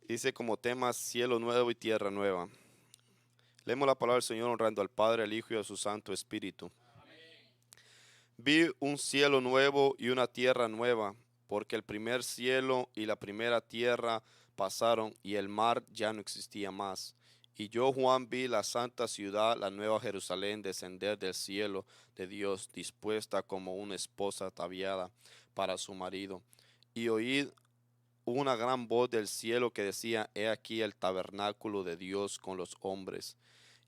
Dice como tema cielo nuevo y tierra nueva. Leemos la palabra del Señor honrando al Padre, al Hijo y a su Santo Espíritu. Vi un cielo nuevo y una tierra nueva, porque el primer cielo y la primera tierra pasaron y el mar ya no existía más. Y yo, Juan, vi la santa ciudad, la nueva Jerusalén, descender del cielo de Dios, dispuesta como una esposa ataviada para su marido. Y oí una gran voz del cielo que decía: He aquí el tabernáculo de Dios con los hombres,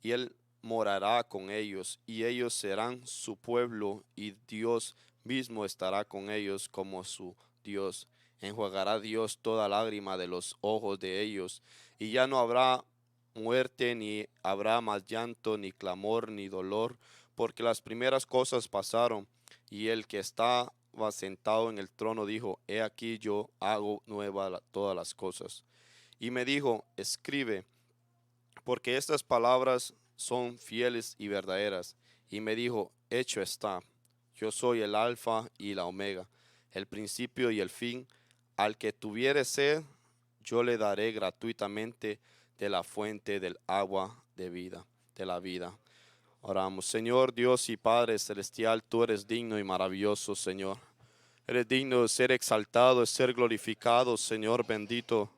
y él morará con ellos, y ellos serán su pueblo, y Dios mismo estará con ellos como su Dios. Enjuagará Dios toda lágrima de los ojos de ellos, y ya no habrá muerte, ni habrá más llanto, ni clamor, ni dolor, porque las primeras cosas pasaron. Y el que estaba sentado en el trono dijo: He aquí yo hago nueva todas las cosas. Y me dijo: Escribe, porque estas palabras son fieles y verdaderas. Y me dijo: Hecho está. Yo soy el alfa y la omega, el principio y el fin. Al que tuviere sed, yo le daré gratuitamente de la fuente del agua de vida, de la vida. Oramos. Señor Dios y Padre celestial, tú eres digno y maravilloso, Señor. Eres digno de ser exaltado, de ser glorificado, Señor bendito.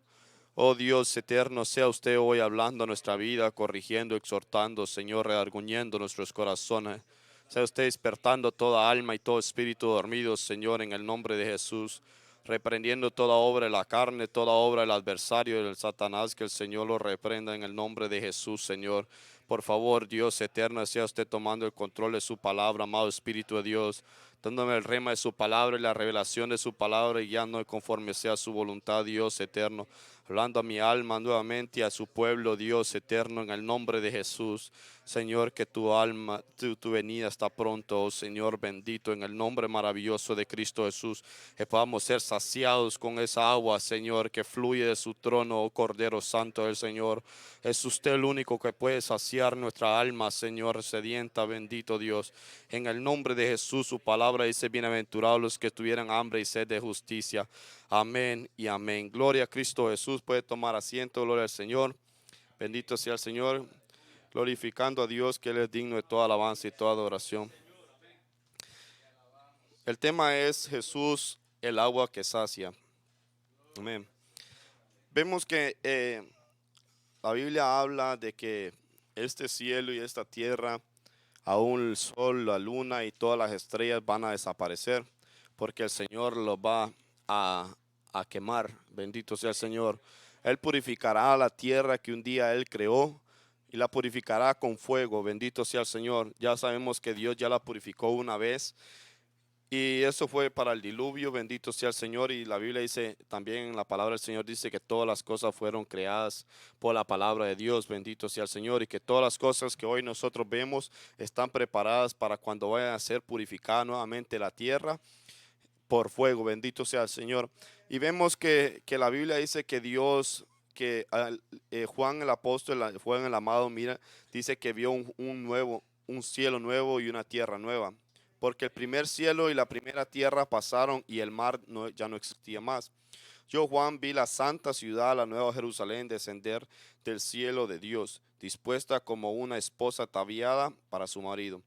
Oh Dios eterno, sea usted hoy hablando a nuestra vida, corrigiendo, exhortando, Señor, redarguyendo nuestros corazones. Sea usted despertando toda alma y todo espíritu dormido, Señor, en el nombre de Jesús. Reprendiendo toda obra de la carne, toda obra del adversario y del Satanás, que el Señor lo reprenda en el nombre de Jesús, Señor. Por favor, Dios eterno, sea usted tomando el control de su palabra, amado Espíritu de Dios, dándome el rema de su palabra y la revelación de su palabra, y guiando conforme sea su voluntad, Dios eterno. Hablando a mi alma nuevamente, a su pueblo, Dios eterno, en el nombre de Jesús. Señor, que tu alma, tu venida está pronto, oh Señor bendito, en el nombre maravilloso de Cristo Jesús. Que podamos ser saciados con esa agua, Señor, que fluye de su trono, oh Cordero Santo del Señor. Es usted el único que puede saciar nuestra alma, Señor sedienta, bendito Dios. En el nombre de Jesús, su palabra dice: bienaventurados los que tuvieran hambre y sed de justicia. Amén y amén. Gloria a Cristo Jesús. Puede tomar asiento. Gloria al Señor. Bendito sea el Señor. Glorificando a Dios, que Él es digno de toda alabanza y toda adoración. El tema es Jesús, el agua que sacia. Amén. Vemos que la Biblia habla de que este cielo y esta tierra, aún el sol, la luna y todas las estrellas van a desaparecer, porque el Señor los va a, a quemar. Bendito sea el Señor. Él purificará la tierra que un día Él creó y la purificará con fuego. Bendito sea el Señor. Ya sabemos que Dios ya la purificó una vez, y eso fue para el diluvio. Bendito sea el Señor. Y la Biblia dice, también en la palabra del Señor dice, que todas las cosas fueron creadas por la palabra de Dios. Bendito sea el Señor. Y que todas las cosas que hoy nosotros vemos están preparadas para cuando vaya a ser purificada nuevamente la tierra por fuego. Bendito sea el Señor. Y vemos que la Biblia dice que Dios, Juan el apóstol, Juan el amado, mira, dice que vio un cielo nuevo y una tierra nueva. Porque el primer cielo y la primera tierra pasaron y el mar ya no existía más. Yo, Juan, vi la santa ciudad, la nueva Jerusalén, descender del cielo de Dios, dispuesta como una esposa ataviada para su marido.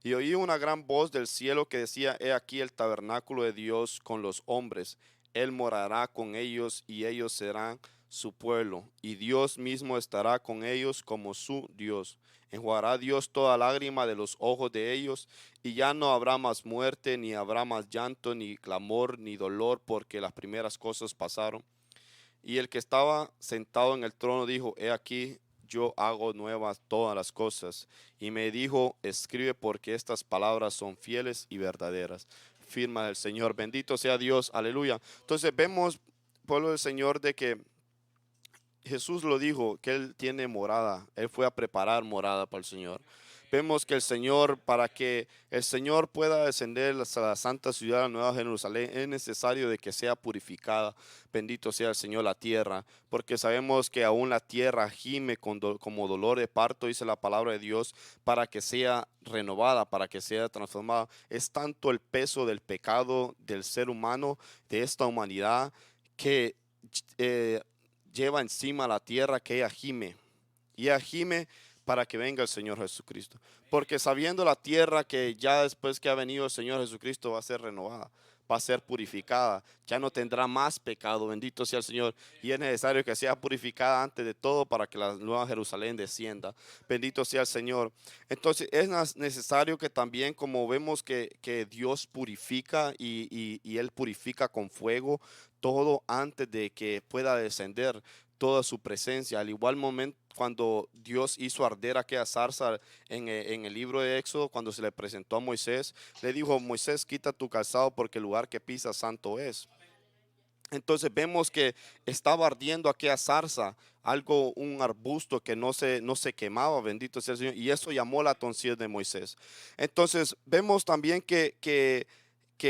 Y oí una gran voz del cielo que decía: He aquí el tabernáculo de Dios con los hombres. Él morará con ellos y ellos serán su pueblo. Y Dios mismo estará con ellos como su Dios. Enjuagará Dios toda lágrima de los ojos de ellos, y ya no habrá más muerte, ni habrá más llanto, ni clamor, ni dolor, porque las primeras cosas pasaron. Y el que estaba sentado en el trono dijo: He aquí, yo hago nuevas todas las cosas. Y me dijo: Escribe, porque estas palabras son fieles y verdaderas. Firma del Señor. Bendito sea Dios. Aleluya. Entonces vemos, pueblo del Señor, de que Jesús lo dijo, que Él tiene morada. Él fue a preparar morada para el Señor. Vemos que el Señor, para que el Señor pueda descender a la santa ciudad, la nueva Jerusalén, es necesario de que sea purificada. Bendito sea el Señor la tierra, porque sabemos que aún la tierra gime como dolor de parto, dice la palabra de Dios, para que sea renovada, para que sea transformada. Es tanto el peso del pecado del ser humano, de esta humanidad, que... eh, lleva encima la tierra que ella gime. Y ella gime para que venga el Señor Jesucristo. Porque sabiendo la tierra que ya después que ha venido el Señor Jesucristo va a ser renovada, va a ser purificada, ya no tendrá más pecado, bendito sea el Señor. Y es necesario que sea purificada antes de todo para que la nueva Jerusalén descienda. Bendito sea el Señor. Entonces es necesario que también, como vemos que Dios purifica y Él purifica con fuego todo antes de que pueda descender toda su presencia. Al igual momento, cuando Dios hizo arder aquella zarza en el libro de Éxodo, cuando se le presentó a Moisés, le dijo: Moisés, quita tu calzado porque el lugar que pisas santo es. Entonces vemos que estaba ardiendo aquella zarza, algo, un arbusto que no se quemaba, bendito sea el Señor, y eso llamó la atención de Moisés. Entonces vemos también que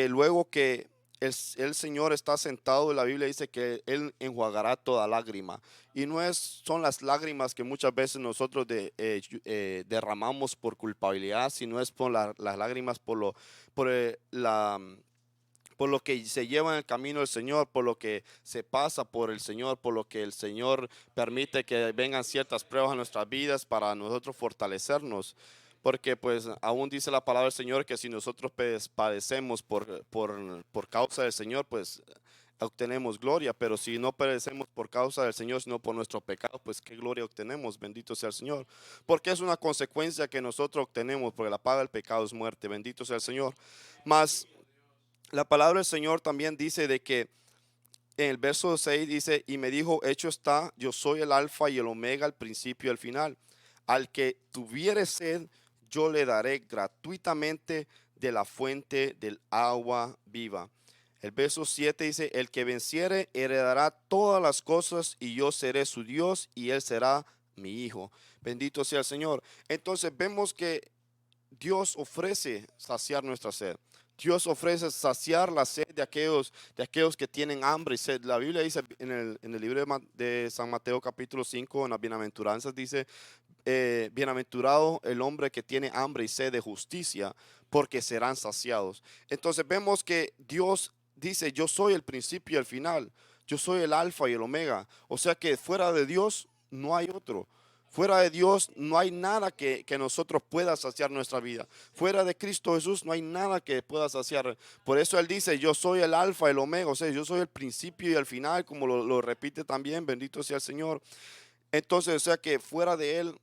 luego que el Señor está sentado, la Biblia dice que Él enjuagará toda lágrima. Y no son las lágrimas que muchas veces nosotros derramamos por culpabilidad, sino es por las lágrimas por lo que se lleva en el camino del Señor, por lo que se pasa por el Señor, por lo que el Señor permite que vengan ciertas pruebas a nuestras vidas para nosotros fortalecernos. Porque pues aún dice la palabra del Señor que si nosotros padecemos por causa del Señor, pues obtenemos gloria. Pero si no padecemos por causa del Señor, sino por nuestro pecado, pues qué gloria obtenemos. Bendito sea el Señor. Porque es una consecuencia que nosotros obtenemos, porque la paga del pecado es muerte. Bendito sea el Señor. Mas la palabra del Señor también dice de que en el verso 6 dice: y me dijo, hecho está, yo soy el alfa y el omega, el principio y el final. Al que tuviere sed, yo le daré gratuitamente de la fuente del agua viva. El verso 7 dice: el que venciere heredará todas las cosas y yo seré su Dios y él será mi hijo. Bendito sea el Señor. Entonces vemos que Dios ofrece saciar nuestra sed. Dios ofrece saciar la sed de aquellos que tienen hambre y sed. La Biblia dice en el libro de San Mateo capítulo 5, en las bienaventuranzas, dice: bienaventurado el hombre que tiene hambre y sed de justicia, porque serán saciados. Entonces vemos que Dios dice: yo soy el principio y el final. Yo soy el alfa y el omega. O sea que fuera de Dios no hay otro. Fuera de Dios no hay nada que nosotros pueda saciar nuestra vida. Fuera de Cristo Jesús no hay nada que pueda saciar. Por eso Él dice: yo soy el alfa, el omega. O sea, yo soy el principio y el final, como lo repite también. Bendito sea el Señor. Entonces, o sea que fuera de Él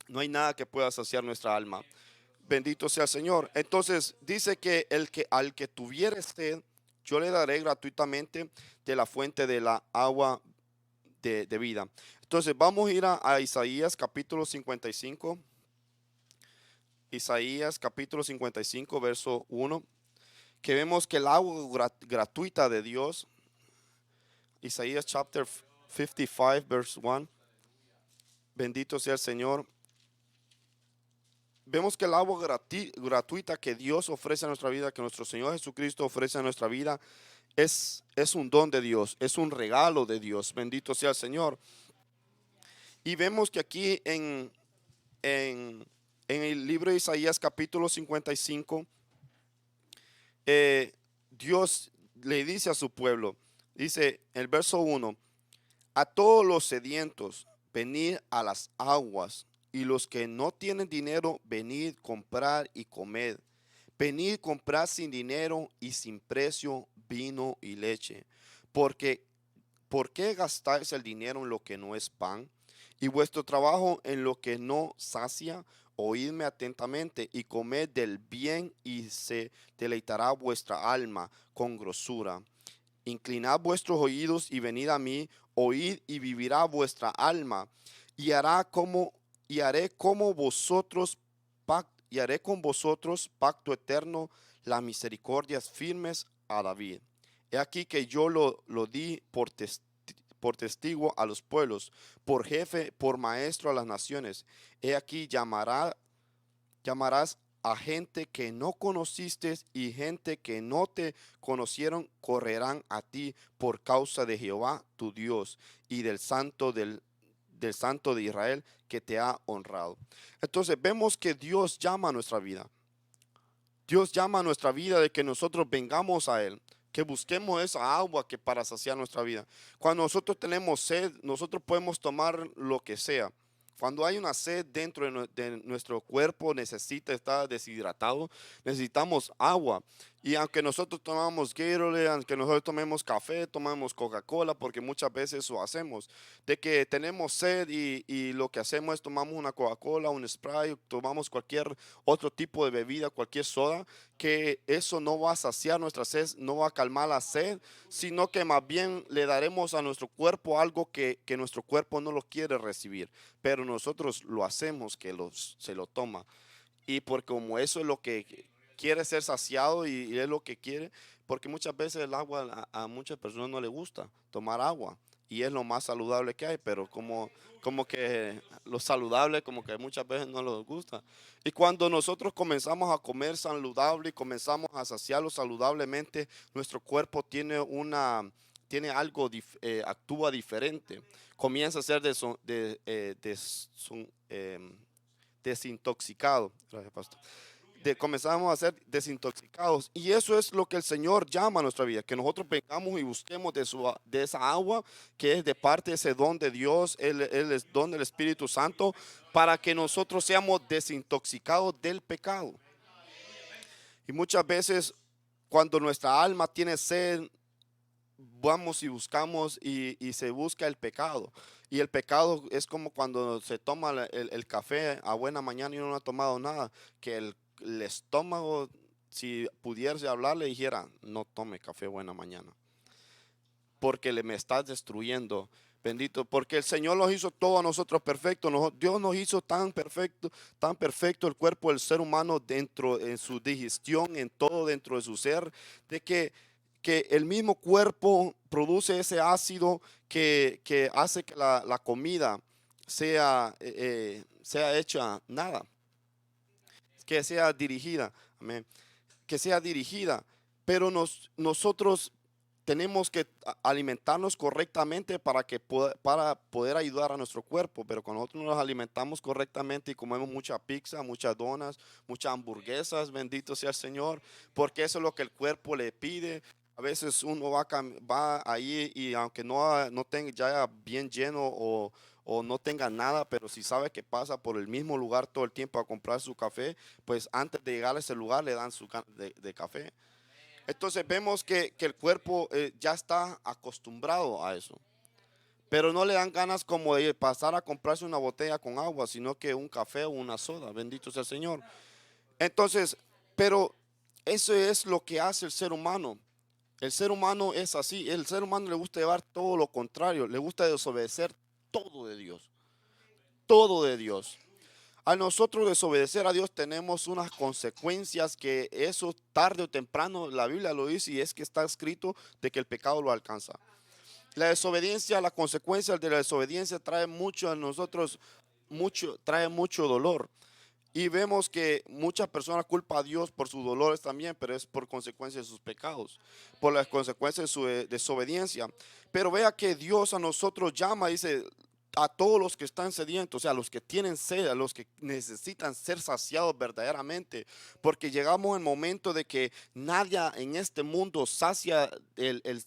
no hay nada que pueda saciar nuestra alma. Bendito sea el Señor. Entonces dice que al que tuviere sed, yo le daré gratuitamente de la fuente de la agua de vida. Entonces vamos a ir a Isaías capítulo 55. Isaías capítulo 55, verso 1. Que vemos que el agua gratuita de Dios. Isaías chapter 55, verse 1. Bendito sea el Señor. Vemos que el agua gratuita que Dios ofrece a nuestra vida, que nuestro Señor Jesucristo ofrece a nuestra vida, es un don de Dios, es un regalo de Dios. Bendito sea el Señor. Y vemos que aquí en el libro de Isaías capítulo 55, Dios le dice a su pueblo, dice el verso 1: a todos los sedientos, venid a las aguas, y los que no tienen dinero, venid, comprar y comed. Venid, comprar sin dinero y sin precio vino y leche. Porque, ¿por qué gastáis el dinero en lo que no es pan? Y vuestro trabajo en lo que no sacia. Oídme atentamente y comed del bien, y se deleitará vuestra alma con grosura. Inclinad vuestros oídos y venid a mí, oíd y vivirá vuestra alma, y haré haré con vosotros pacto eterno, las misericordias firmes a David. He aquí que yo lo di por testigo a los pueblos, por jefe, por maestro a las naciones. He aquí llamarás a gente que no conociste, y gente que no te conocieron correrán a ti por causa de Jehová tu Dios y del Santo de Israel que te ha honrado. Entonces vemos que Dios llama a nuestra vida. Dios llama a nuestra vida de que nosotros vengamos a Él. que busquemos esa agua que para saciar nuestra vida. Cuando nosotros tenemos sed, nosotros podemos tomar lo que sea. Cuando hay una sed dentro de nuestro cuerpo, necesita estar deshidratado, necesitamos agua. Y aunque nosotros tomamos Gatorade, aunque nosotros tomemos café, tomamos Coca-Cola, porque muchas veces eso hacemos, de que tenemos sed y lo que hacemos es tomamos una Coca-Cola, un Sprite, tomamos cualquier otro tipo de bebida, cualquier soda, que eso no va a saciar nuestra sed, no va a calmar la sed, sino que más bien le daremos a nuestro cuerpo algo que nuestro cuerpo no lo quiere recibir, pero nosotros lo hacemos que se lo toma. Y porque como eso es lo que quiere ser saciado y es lo que quiere, porque muchas veces el agua a muchas personas no les gusta tomar agua y es lo más saludable que hay, pero como que lo saludable como que muchas veces no les gusta. Y cuando nosotros comenzamos a comer saludable y comenzamos a saciarlo saludablemente, nuestro cuerpo tiene algo, actúa diferente. Comienza a ser desintoxicado. Gracias, pastor. Comenzamos a ser desintoxicados. Y eso es lo que el Señor llama a nuestra vida, que nosotros vengamos y busquemos de esa agua que es de parte de ese don de Dios, el es don del Espíritu Santo, para que nosotros seamos desintoxicados del pecado. Y muchas veces cuando nuestra alma tiene sed, vamos y buscamos y se busca el pecado. Y el pecado es como cuando se toma el café a buena mañana y uno no ha tomado nada, que el estómago, si pudiese hablar, le dijera, no tome café buena mañana, porque me estás destruyendo. Bendito, porque el Señor nos hizo todo a nosotros perfecto. Dios nos hizo tan perfecto el cuerpo del ser humano dentro, en su digestión, en todo dentro de su ser, de que el mismo cuerpo produce ese ácido que hace que la comida sea hecha nada, que sea dirigida, amén, que sea dirigida, pero nosotros tenemos que alimentarnos correctamente para poder ayudar a nuestro cuerpo, pero cuando nosotros nos alimentamos correctamente y comemos mucha pizza, muchas donas, muchas hamburguesas, bendito sea el Señor, porque eso es lo que el cuerpo le pide. A veces uno va ahí y aunque no tenga ya bien lleno o no tenga nada, pero si sabe que pasa por el mismo lugar todo el tiempo a comprar su café, pues antes de llegar a ese lugar le dan su de café. Entonces vemos que el cuerpo ya está acostumbrado a eso. Pero no le dan ganas como de pasar a comprarse una botella con agua, sino que un café o una soda. Bendito sea el Señor. Entonces, pero eso es lo que hace el ser humano. El ser humano es así. El ser humano le gusta llevar todo lo contrario. Le gusta desobedecer todo de Dios. Todo de Dios. A nosotros desobedecer a Dios tenemos unas consecuencias que eso tarde o temprano la Biblia lo dice y es que está escrito de que el pecado lo alcanza. La desobediencia, las consecuencias de la desobediencia trae mucho a nosotros, trae mucho dolor. Y vemos que muchas personas culpan a Dios por sus dolores también, pero es por consecuencia de sus pecados, por las consecuencias de su desobediencia. Pero vea que Dios a nosotros llama, dice, a todos los que están sedientos, o sea, a los que tienen sed, a los que necesitan ser saciados verdaderamente, porque llegamos al momento de que nadie en este mundo sacia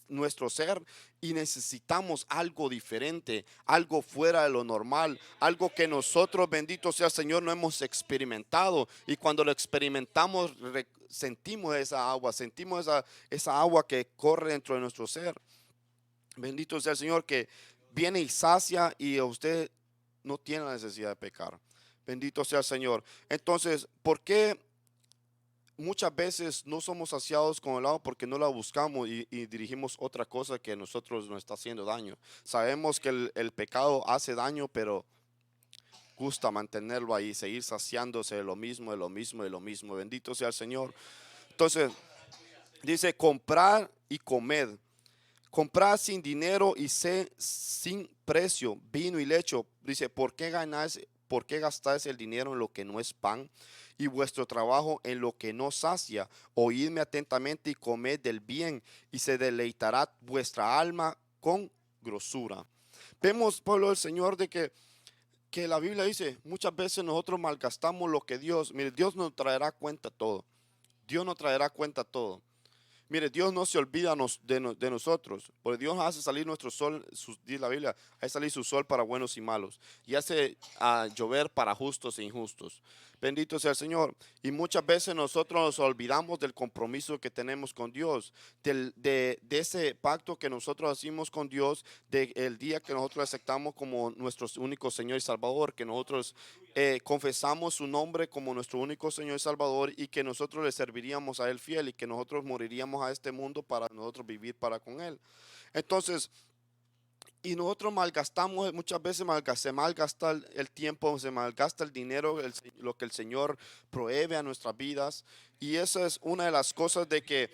nuestro ser y necesitamos algo diferente, algo fuera de lo normal, algo que nosotros, bendito sea el Señor, no hemos experimentado. Y cuando lo experimentamos, sentimos esa agua, sentimos esa agua que corre dentro de nuestro ser. Bendito sea el Señor que viene y sacia y usted no tiene la necesidad de pecar. Bendito sea el Señor. Entonces, ¿por qué muchas veces no somos saciados con el agua? Porque no la buscamos y dirigimos otra cosa que a nosotros nos está haciendo daño. Sabemos que el pecado hace daño, pero gusta mantenerlo ahí, seguir saciándose de lo mismo, de lo mismo, de lo mismo. Bendito sea el Señor. Entonces, dice comprar y comer. Comprar sin dinero y sin precio, vino y leche. Dice, por qué gastáis el dinero en lo que no es pan y vuestro trabajo en lo que no sacia? Oídme atentamente y comed del bien y se deleitará vuestra alma con grosura. Vemos, pueblo del Señor, de que la Biblia dice, muchas veces nosotros malgastamos lo que Dios, mire, Dios nos traerá cuenta todo. Dios nos traerá cuenta todo. Mire, Dios no se olvida de nosotros, porque Dios hace salir nuestro sol, dice la Biblia, hace salir su sol para buenos y malos, y hace llover para justos e injustos. Bendito sea el Señor. Y muchas veces nosotros nos olvidamos del compromiso que tenemos con Dios, de ese pacto que nosotros hacemos con Dios, del día que nosotros aceptamos como nuestro único Señor y Salvador, que nosotros confesamos su nombre como nuestro único Señor y Salvador, y que nosotros le serviríamos a Él fiel, y que nosotros moriríamos a este mundo para nosotros vivir para con Él. Entonces, y nosotros malgastamos, muchas veces se malgasta el tiempo, se malgasta el dinero, lo que el Señor provee a nuestras vidas. Y esa es una de las cosas de que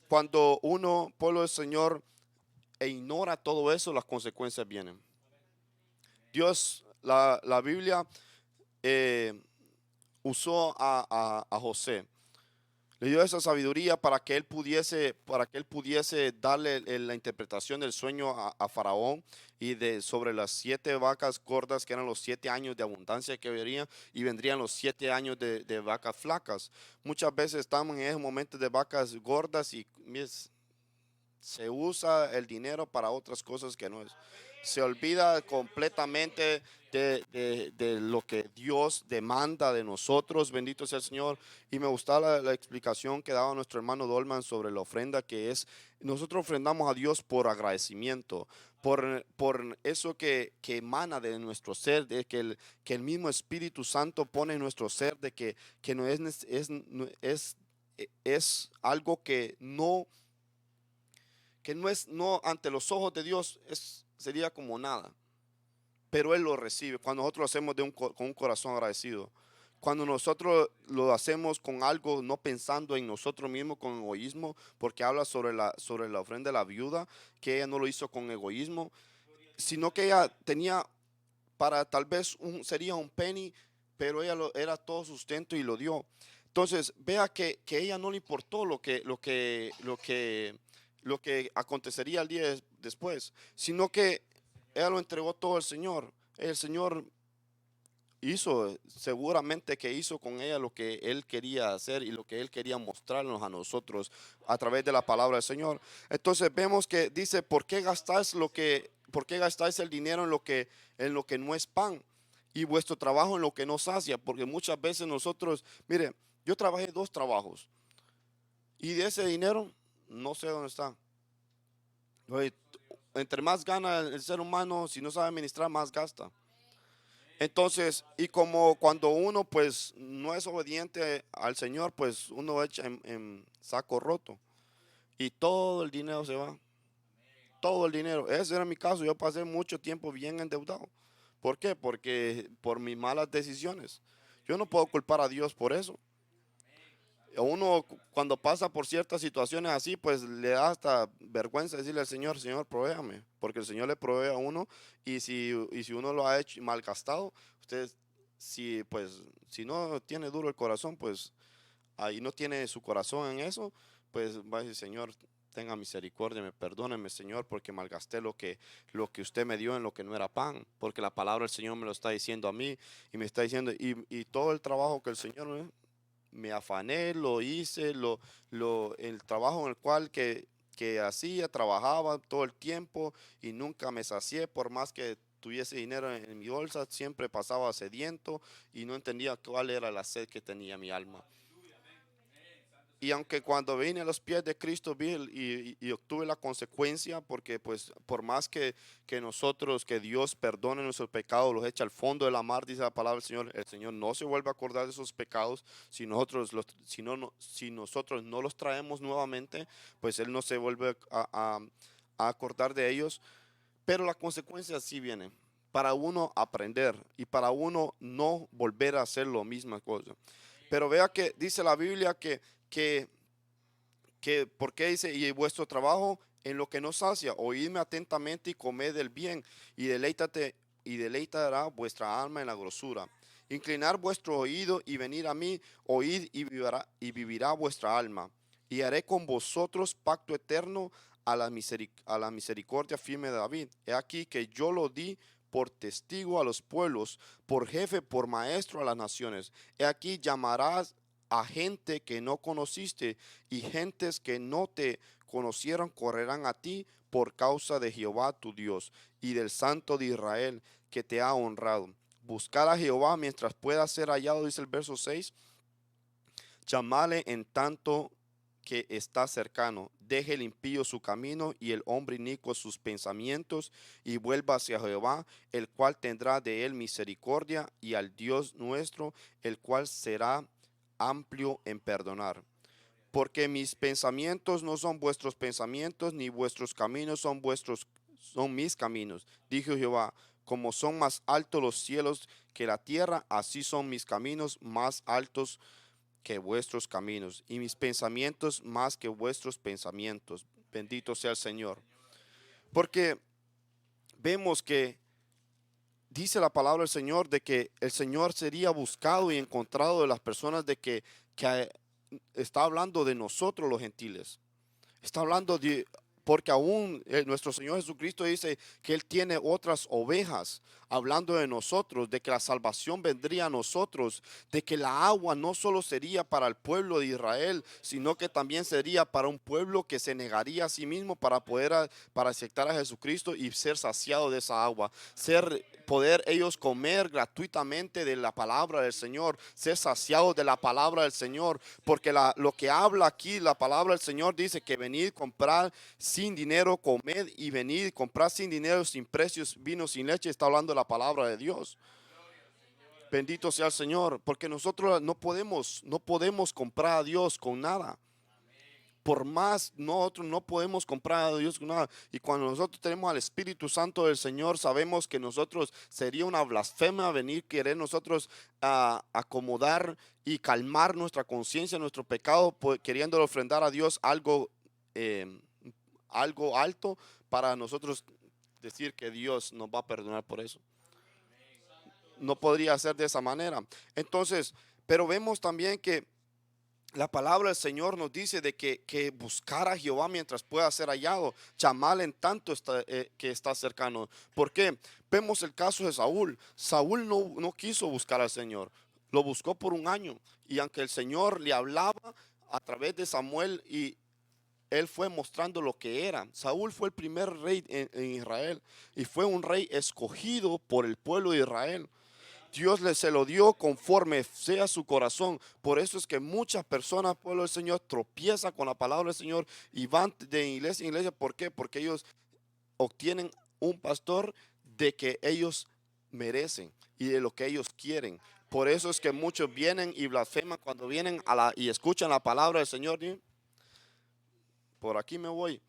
cuando uno, pueblo del Señor, ignora todo eso, las consecuencias vienen. Dios, la Biblia eh, usó a José. Le dio esa sabiduría para que él pudiese darle la interpretación del sueño a Faraón, y sobre las 7 vacas gordas, que eran los 7 años de abundancia que verían, y vendrían los 7 años de vacas flacas. Muchas veces estamos en esos momentos de vacas gordas y se usa el dinero para otras cosas que no es. Se olvida completamente de lo que Dios demanda de nosotros. Bendito sea el Señor. Y me gustaba la explicación que daba nuestro hermano Dolman sobre la ofrenda, que es, nosotros ofrendamos a Dios por agradecimiento, por eso que emana de nuestro ser, de que el mismo Espíritu Santo pone en nuestro ser, de que no es algo que no es, no, ante los ojos de Dios sería como nada, pero Él lo recibe cuando nosotros lo hacemos con un corazón agradecido. Cuando nosotros lo hacemos con algo, no pensando en nosotros mismos, con egoísmo, porque habla sobre la ofrenda de la viuda, que ella no lo hizo con egoísmo, sino que ella tenía para tal vez sería un penny, pero ella era todo sustento y lo dio. Entonces, vea que ella no le importó lo que acontecería el día después, sino que ella lo entregó todo al Señor. El Señor hizo, seguramente que hizo con ella lo que Él quería hacer y lo que Él quería mostrarnos a nosotros a través de la palabra del Señor. Entonces vemos que dice, por qué gastáis el dinero en lo que no es pan, y vuestro trabajo en lo que no sacia? Porque muchas veces nosotros, mire, yo trabajé 2 trabajos, y de ese dinero no sé dónde está. Oye, entre más gana el ser humano, si no sabe administrar, más gasta. Entonces, y como cuando uno pues no es obediente al Señor, pues uno echa en saco roto, y todo el dinero se va, todo el dinero. Ese era mi caso, yo pasé mucho tiempo bien endeudado. ¿Por qué? Porque por mis malas decisiones. Yo no puedo culpar a Dios por eso. Uno cuando pasa por ciertas situaciones así, pues le da hasta vergüenza decirle al Señor, Señor, provéame, porque el Señor le provee a uno, y si uno lo ha hecho malgastado, usted, si pues si no tiene duro el corazón, pues ahí no tiene su corazón en eso, pues va a decir, Señor, tenga misericordia, me perdóneme, Señor, porque malgasté lo que usted me dio en lo que no era pan, porque la palabra del Señor me lo está diciendo a mí, y me está diciendo, y todo el trabajo que el Señor me afané, lo hice, el trabajo en el cual que hacía, trabajaba todo el tiempo, y nunca me sacié, por más que tuviese dinero en mi bolsa, siempre pasaba sediento, y no entendía cuál era la sed que tenía mi alma. Y aunque cuando vine a los pies de Cristo vi y obtuve la consecuencia, porque pues por más que nosotros, que Dios perdone nuestros pecados, los echa al fondo de la mar, dice la palabra del Señor, el Señor no se vuelve a acordar de esos pecados. Si nosotros, si nosotros no los traemos nuevamente, pues Él no se vuelve a acordar de ellos. Pero la consecuencia sí viene, para uno aprender y para uno no volver a hacer lo misma cosa. Pero vea que dice la Biblia que, ¿por qué dice? Y vuestro trabajo en lo que no sacia, oídme atentamente y comed del bien, y deleitará vuestra alma en la grosura. Inclinar vuestro oído y venir a mí, oíd y vivirá vuestra alma. Y haré con vosotros pacto eterno, a la misericordia firme de David. He aquí que yo lo di por testigo a los pueblos, por jefe, por maestro a las naciones. He aquí llamarás a gente que no conociste, y gentes que no te conocieron correrán a ti por causa de Jehová tu Dios y del Santo de Israel que te ha honrado. Buscar a Jehová mientras pueda ser hallado, dice el verso 6. Llamale en tanto que está cercano. Deje el impío su camino y el hombre inicuo sus pensamientos, y vuelva hacia Jehová, el cual tendrá de él misericordia, y al Dios nuestro, el cual será amplio en perdonar. Porque mis pensamientos no son vuestros pensamientos, ni vuestros caminos son mis caminos, dijo Jehová. Como son más altos los cielos que la tierra, así son mis caminos más altos que vuestros caminos, y mis pensamientos más que vuestros pensamientos. Bendito sea el Señor. Porque vemos que dice la palabra del Señor de que el Señor sería buscado y encontrado de las personas, de que está hablando de nosotros los gentiles. Está hablando de, porque aún nuestro Señor Jesucristo dice que Él tiene otras ovejas, hablando de nosotros, de que la salvación vendría a nosotros, de que la agua no solo sería para el pueblo de Israel, sino que también sería para un pueblo que se negaría a sí mismo para aceptar a Jesucristo y ser saciado de esa agua, poder ellos comer gratuitamente de la palabra del Señor, ser saciados de la palabra del Señor, porque lo que habla aquí, la palabra del Señor dice que venid, comprar sin dinero, comed, y venid, comprar sin dinero, sin precios, vino sin leche. Está hablando la palabra de Dios. Bendito sea el Señor, porque nosotros no podemos comprar a Dios con nada. Por más, nosotros no podemos comprar a Dios con nada. Y cuando nosotros tenemos al Espíritu Santo del Señor, sabemos que nosotros sería una blasfemia venir querer nosotros acomodar y calmar nuestra conciencia, nuestro pecado, queriendo ofrendar a Dios eh, algo alto para nosotros decir que Dios nos va a perdonar por eso. No podría ser de esa manera. Entonces, pero vemos también que la palabra del Señor nos dice de que buscar a Jehová mientras pueda ser hallado, llamarle en tanto que está cercano. ¿Por qué? Vemos el caso de Saúl. Saúl no quiso buscar al Señor, lo buscó por un año, y aunque el Señor le hablaba a través de Samuel, y él fue mostrando lo que era. Saúl fue el primer rey en Israel, y fue un rey escogido por el pueblo de Israel. Dios se lo dio conforme sea su corazón. Por eso es que muchas personas, pueblo del Señor, tropiezan con la palabra del Señor y van de iglesia en iglesia. ¿Por qué? Porque ellos obtienen un pastor de que ellos merecen y de lo que ellos quieren. Por eso es que muchos vienen y blasfeman cuando vienen y escuchan la palabra del Señor. ¿Sí? Por aquí me voy.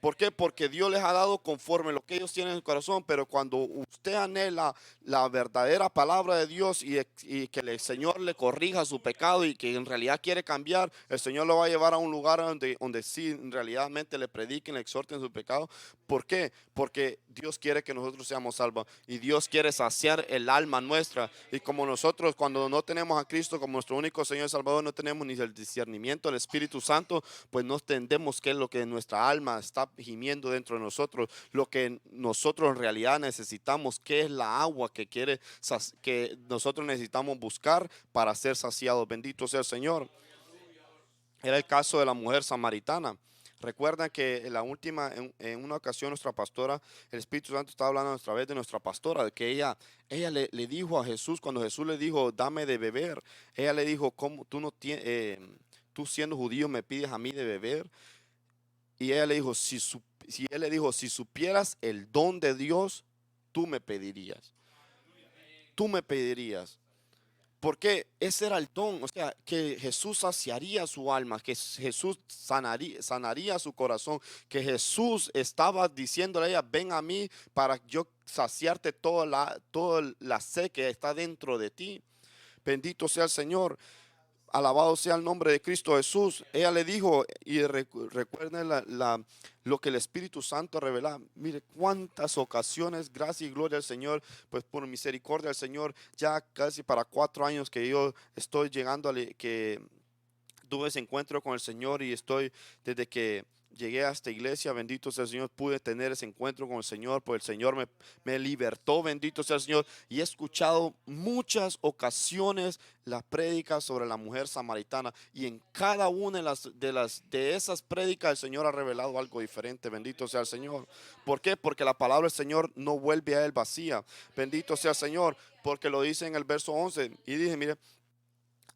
¿Por qué? Porque Dios les ha dado conforme lo que ellos tienen en su corazón, pero cuando usted anhela la verdadera palabra de Dios, y que el Señor le corrija su pecado y que en realidad quiere cambiar, el Señor lo va a llevar a un lugar donde sí, en realmente le prediquen, le exhorten su pecado. ¿Por qué? Porque Dios quiere que nosotros seamos salvos, y Dios quiere saciar el alma nuestra. Y como nosotros, cuando no tenemos a Cristo como nuestro único Señor y Salvador, no tenemos ni el discernimiento del Espíritu Santo, pues no entendemos qué es lo que nuestra alma está gimiendo dentro de nosotros, lo que nosotros en realidad necesitamos, qué es la agua que nosotros necesitamos buscar para ser saciados. Bendito sea el Señor. Era el caso de la mujer samaritana. Recuerdan que en una ocasión nuestra pastora, el Espíritu Santo estaba hablando a través de nuestra pastora, de que ella le dijo a Jesús, cuando Jesús le dijo, dame de beber, ella le dijo, ¿cómo tú no tienes, tú siendo judío me pides a mí de beber? Y ella le dijo, si él le dijo, si supieras el don de Dios, tú me pedirías. Tú me pedirías. Porque ese era el don, o sea, que Jesús saciaría su alma, que Jesús sanaría su corazón, que Jesús estaba diciéndole a ella, ven a mí para yo saciarte toda la sed que está dentro de ti. Bendito sea el Señor. Alabado sea el nombre de Cristo Jesús. Ella le dijo, y recuerden lo que el Espíritu Santo revela. Mire cuántas ocasiones, gracia y gloria al Señor, pues por misericordia del Señor, ya casi para 4 años que yo estoy llegando que tuve ese encuentro con el Señor, y estoy desde que llegué a esta iglesia, bendito sea el Señor, pude tener ese encuentro con el Señor, pues el Señor me libertó, bendito sea el Señor, y he escuchado muchas ocasiones la prédica sobre la mujer samaritana, y en cada una de esas prédicas el Señor ha revelado algo diferente, bendito sea el Señor. ¿Por qué? Porque la palabra del Señor no vuelve a él vacía, bendito sea el Señor, porque lo dice en el verso 11, y dice, mire,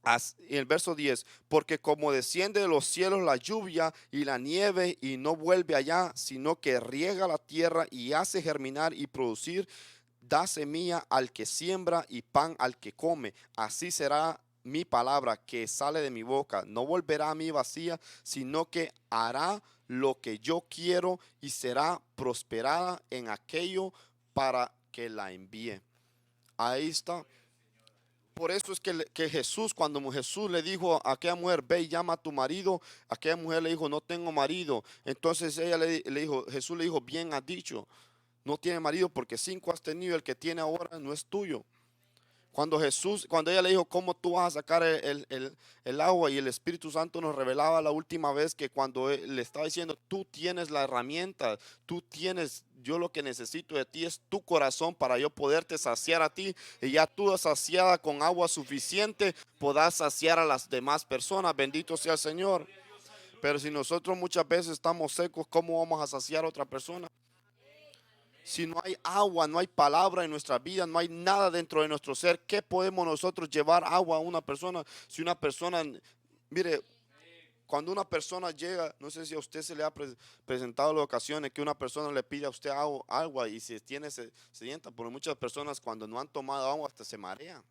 en el verso 10, porque como desciende de los cielos la lluvia y la nieve y no vuelve allá, sino que riega la tierra y hace germinar y producir, da semilla al que siembra y pan al que come, así será mi palabra que sale de mi boca. No volverá a mí vacía, sino que hará lo que yo quiero y será prosperada en aquello para que la envíe. Ahí está. Por eso es que Jesús, cuando Jesús le dijo a aquella mujer, ve y llama a tu marido, aquella mujer le dijo, no tengo marido. Entonces ella le dijo, Jesús le dijo, bien has dicho, no tiene marido porque 5 has tenido, el que tiene ahora no es tuyo. Cuando ella le dijo, ¿cómo tú vas a sacar el agua? Y el Espíritu Santo nos revelaba la última vez que cuando él le estaba diciendo, tú tienes la herramienta, tú tienes, yo lo que necesito de ti es tu corazón para yo poderte saciar a ti. Y ya tú saciada con agua suficiente, podás saciar a las demás personas. Bendito sea el Señor. Pero si nosotros muchas veces estamos secos, ¿cómo vamos a saciar a otra persona? Si no hay agua, no hay palabra en nuestra vida, no hay nada dentro de nuestro ser, ¿qué podemos nosotros llevar agua a una persona? Si una persona, mire, cuando una persona llega, no sé si a usted se le ha presentado las ocasiones que una persona le pide a usted agua y si tiene se sienta, porque muchas personas cuando no han tomado agua hasta se marean.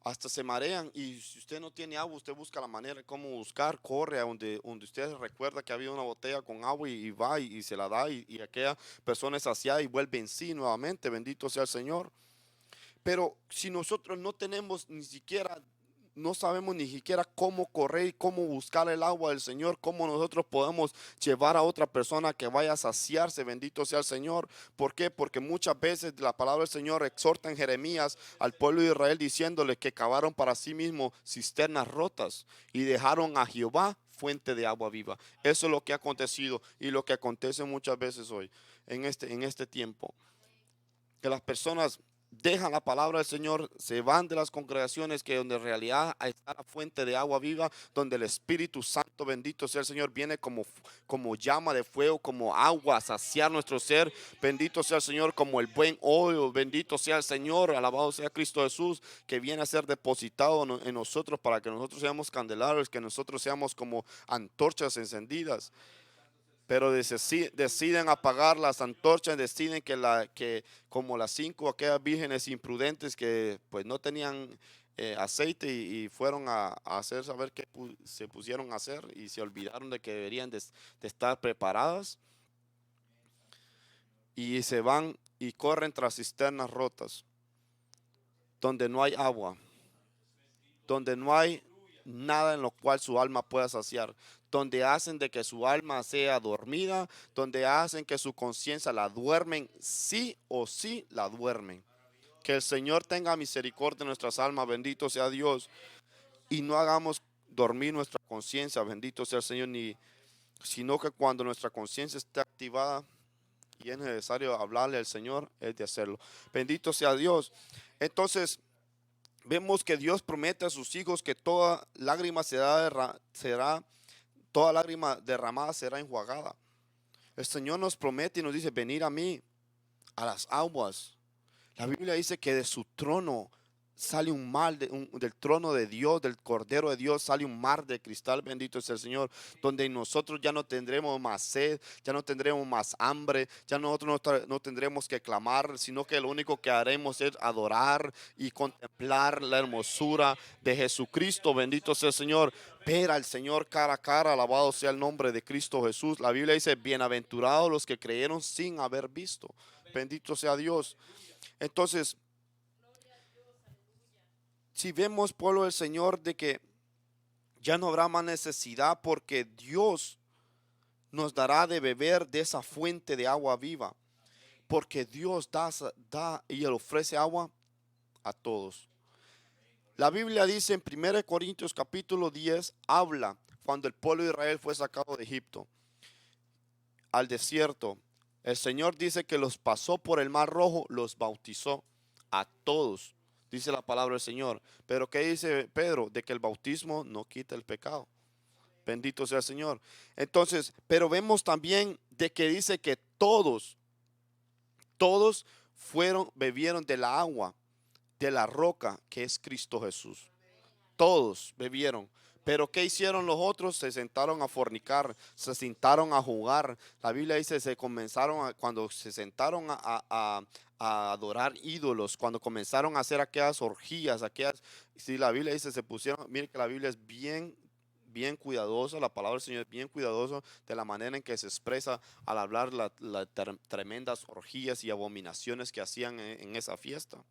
Hasta se marean y si usted no tiene agua, usted busca la manera de cómo buscar, corre a donde usted recuerda que había una botella con agua y va y se la da y aquella persona es saciada y vuelve en sí nuevamente, bendito sea el Señor. Pero si nosotros no tenemos ni siquiera, no sabemos ni siquiera cómo correr y cómo buscar el agua del Señor, cómo nosotros podemos llevar a otra persona que vaya a saciarse, bendito sea el Señor. ¿Por qué? Porque muchas veces la palabra del Señor exhorta en Jeremías al pueblo de Israel diciéndole que cavaron para sí mismos cisternas rotas y dejaron a Jehová fuente de agua viva. Eso es lo que ha acontecido y lo que acontece muchas veces hoy, en este tiempo, que las personas dejan la palabra del Señor, se van de las congregaciones que donde en realidad está la fuente de agua viva, donde el Espíritu Santo, bendito sea el Señor, viene como llama de fuego, como agua a saciar nuestro ser, bendito sea el Señor, como el buen óleo, bendito sea el Señor, alabado sea Cristo Jesús, que viene a ser depositado en nosotros para que nosotros seamos candelabros, que nosotros seamos como antorchas encendidas. Pero deciden apagar las antorchas, deciden que como las 5 aquellas vírgenes imprudentes que pues no tenían aceite y fueron a hacer saber qué se pusieron a hacer y se olvidaron de que deberían de estar preparadas y se van y corren tras cisternas rotas, donde no hay agua, donde no hay nada en lo cual su alma pueda saciar, donde hacen de que su alma sea dormida, donde hacen que su conciencia la duermen, sí o sí la duermen. Que el Señor tenga misericordia de nuestras almas, bendito sea Dios, y no hagamos dormir nuestra conciencia, bendito sea el Señor, sino que cuando nuestra conciencia esté activada y es necesario hablarle al Señor, es de hacerlo. Bendito sea Dios. Entonces, vemos que Dios promete a sus hijos que toda lágrima toda lágrima derramada será enjuagada. El Señor nos promete y nos dice, venir a mí, a las aguas. La Biblia dice que de su trono sale un mar, del trono de Dios, del Cordero de Dios, sale un mar de cristal, bendito es el Señor, donde nosotros ya no tendremos más sed, ya no tendremos más hambre, ya nosotros no tendremos que clamar, sino que lo único que haremos es adorar y contemplar la hermosura de Jesucristo, bendito sea el Señor, ver al Señor cara a cara, alabado sea el nombre de Cristo Jesús. La Biblia dice, bienaventurados los que creyeron sin haber visto, bendito sea Dios. Entonces, si vemos, pueblo del Señor, de que ya no habrá más necesidad porque Dios nos dará de beber de esa fuente de agua viva, porque Dios da y ofrece agua a todos. La Biblia dice en 1 Corintios capítulo 10, habla cuando el pueblo de Israel fue sacado de Egipto al desierto, el Señor dice que los pasó por el Mar Rojo, los bautizó a todos, dice la palabra del Señor. Pero ¿qué dice Pedro? De que el bautismo no quita el pecado. Bendito sea el Señor. Entonces, pero vemos también de que dice que todos bebieron de la agua, de la roca que es Cristo Jesús. Todos bebieron. Pero ¿qué hicieron los otros? Se sentaron a fornicar, se sentaron a jugar. La Biblia dice, cuando se sentaron a adorar ídolos, cuando comenzaron a hacer aquellas orgías, si la Biblia dice, se pusieron, mire que la Biblia es bien cuidadosa, la palabra del Señor es bien cuidadosa de la manera en que se expresa al hablar las tremendas orgías y abominaciones que hacían en esa fiesta.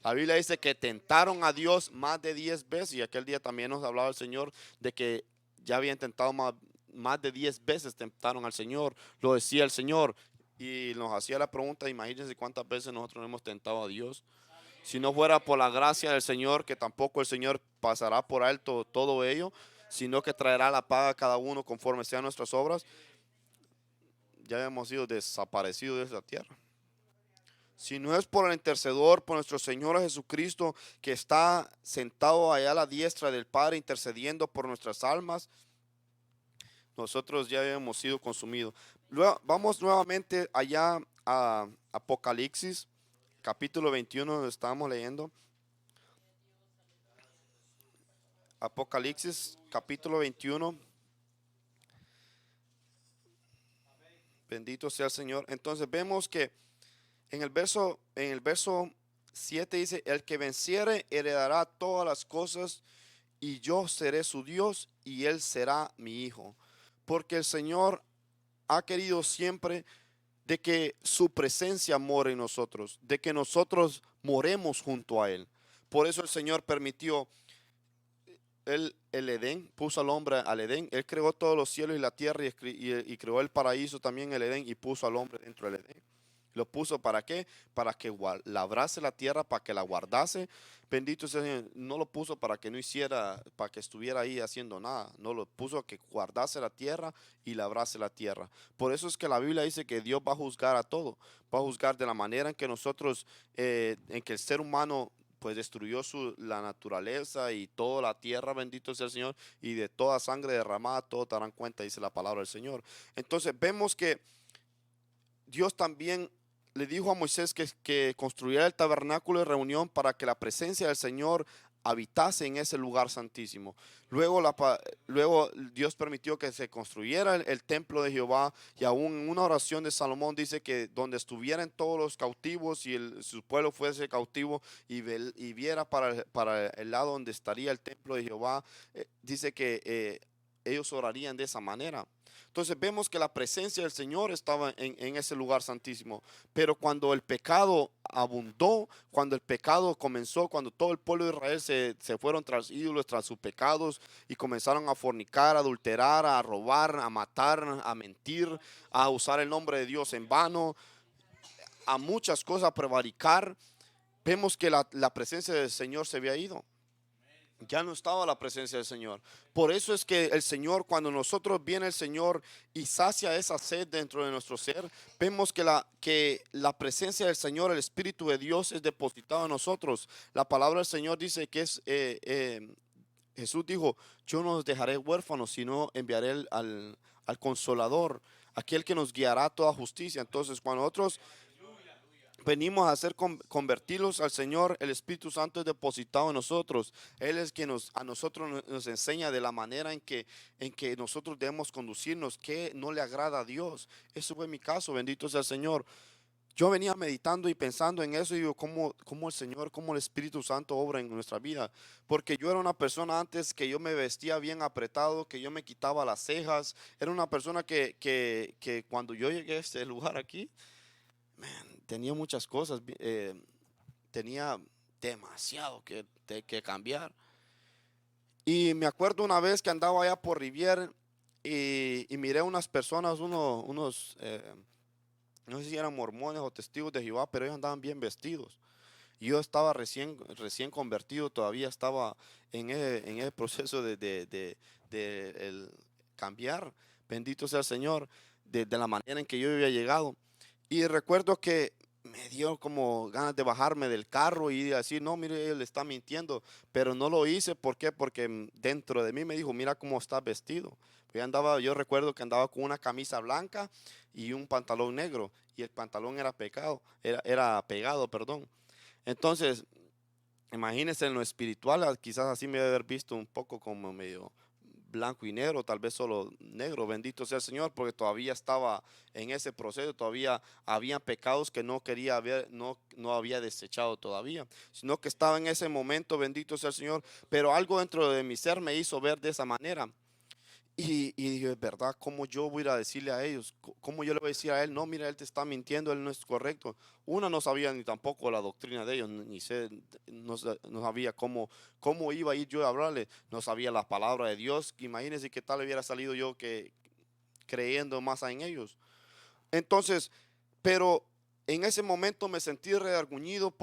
La Biblia dice que tentaron a Dios más de 10 veces y aquel día también nos hablaba el Señor de que ya habían tentado más de 10 veces tentaron al Señor, lo decía el Señor y nos hacía la pregunta, imagínense cuántas veces nosotros hemos tentado a Dios. Si no fuera por la gracia del Señor, que tampoco el Señor pasará por alto todo ello, sino que traerá la paga a cada uno conforme sean nuestras obras, ya hemos sido desaparecidos de esa tierra. Si no es por el intercedor, por nuestro Señor Jesucristo, que está sentado allá a la diestra del Padre intercediendo por nuestras almas, nosotros ya hemos sido consumidos. Luego, vamos nuevamente allá a Apocalipsis, capítulo 21, donde estábamos leyendo. Apocalipsis, capítulo 21. Bendito sea el Señor. Entonces vemos que en el verso 7 dice, el que venciere heredará todas las cosas y yo seré su Dios y él será mi hijo. Porque el Señor ha querido siempre de que su presencia more en nosotros, de que nosotros moremos junto a él. Por eso el Señor permitió el Edén, puso al hombre al Edén. Él creó todos los cielos y la tierra y creó el paraíso también, el Edén, y puso al hombre dentro del Edén. ¿Lo puso para qué? Para que labrase la tierra, para que la guardase. Bendito sea el Señor. No lo puso para que no hiciera, para que estuviera ahí haciendo nada. No lo puso que guardase la tierra y labrase la tierra. Por eso es que la Biblia dice que Dios va a juzgar a todo. Va a juzgar de la manera en que nosotros, en que el ser humano pues destruyó la naturaleza y toda la tierra, bendito sea el Señor, y de toda sangre derramada, todos darán cuenta, dice la palabra del Señor. Entonces vemos que Dios también le dijo a Moisés que construyera el tabernáculo de reunión para que la presencia del Señor habitase en ese lugar santísimo. Luego Dios permitió que se construyera el templo de Jehová y aún en una oración de Salomón dice que donde estuvieran todos los cautivos y su pueblo fuese cautivo y viera para el lado donde estaría el templo de Jehová, dice que ellos orarían de esa manera. Entonces vemos que la presencia del Señor estaba en ese lugar santísimo. Pero cuando el pecado abundó, cuando el pecado comenzó, cuando todo el pueblo de Israel se fueron tras ídolos, tras sus pecados y comenzaron a fornicar, a adulterar, a robar, a matar, a mentir, a usar el nombre de Dios en vano, a muchas cosas, a prevaricar, vemos que la presencia del Señor se había ido. Ya no estaba la presencia del Señor. Por eso es que el Señor, cuando nosotros viene el Señor y sacia esa sed dentro de nuestro ser, vemos que la presencia del Señor, el Espíritu de Dios es depositado en nosotros. La palabra del Señor dice que Jesús dijo, yo no os dejaré huérfanos, sino enviaré al Consolador, aquel que nos guiará a toda justicia. Entonces, cuando nosotros venimos a ser convertidos al Señor, el Espíritu Santo es depositado en nosotros. Él es quien a nosotros nos enseña de la manera en que nosotros debemos conducirnos, que no le agrada a Dios. Eso fue mi caso, bendito sea el Señor. Yo venía meditando y pensando en eso y digo, cómo el Señor, cómo el Espíritu Santo obra en nuestra vida. Porque yo era una persona antes que yo me vestía bien apretado, que yo me quitaba las cejas. Era una persona que cuando yo llegué a este lugar aquí, tenía muchas cosas, tenía demasiado que cambiar. Y me acuerdo una vez que andaba allá por Rivier y miré unas personas, no sé si eran mormones o testigos de Jehová, pero ellos andaban bien vestidos. Yo estaba recién convertido, todavía estaba en ese proceso de el cambiar, bendito sea el Señor, de la manera en que yo había llegado. Y recuerdo que me dio como ganas de bajarme del carro y decir, no, mire, él está mintiendo, pero no lo hice. ¿Por qué? Porque dentro de mí me dijo, mira cómo estás vestido. Yo recuerdo que andaba con una camisa blanca y un pantalón negro, y el pantalón era pegado, perdón. Entonces, imagínense en lo espiritual, quizás así me debe haber visto un poco como medio blanco y negro, tal vez solo negro, bendito sea el Señor, porque todavía estaba en ese proceso, todavía había pecados que no quería ver, no había desechado todavía, sino que estaba en ese momento, bendito sea el Señor, pero algo dentro de mi ser me hizo ver de esa manera. Y dije, ¿verdad? ¿Cómo yo voy a ir a decirle a ellos? ¿Cómo yo le voy a decir a él? No, mira, él te está mintiendo, él no es correcto. Una, no sabía ni tampoco la doctrina de ellos, ni sé, no sabía cómo iba a ir yo a hablarle. No sabía la palabra de Dios. Imagínense qué tal hubiera salido yo que creyendo más en ellos. Entonces, pero en ese momento me sentí redarguñido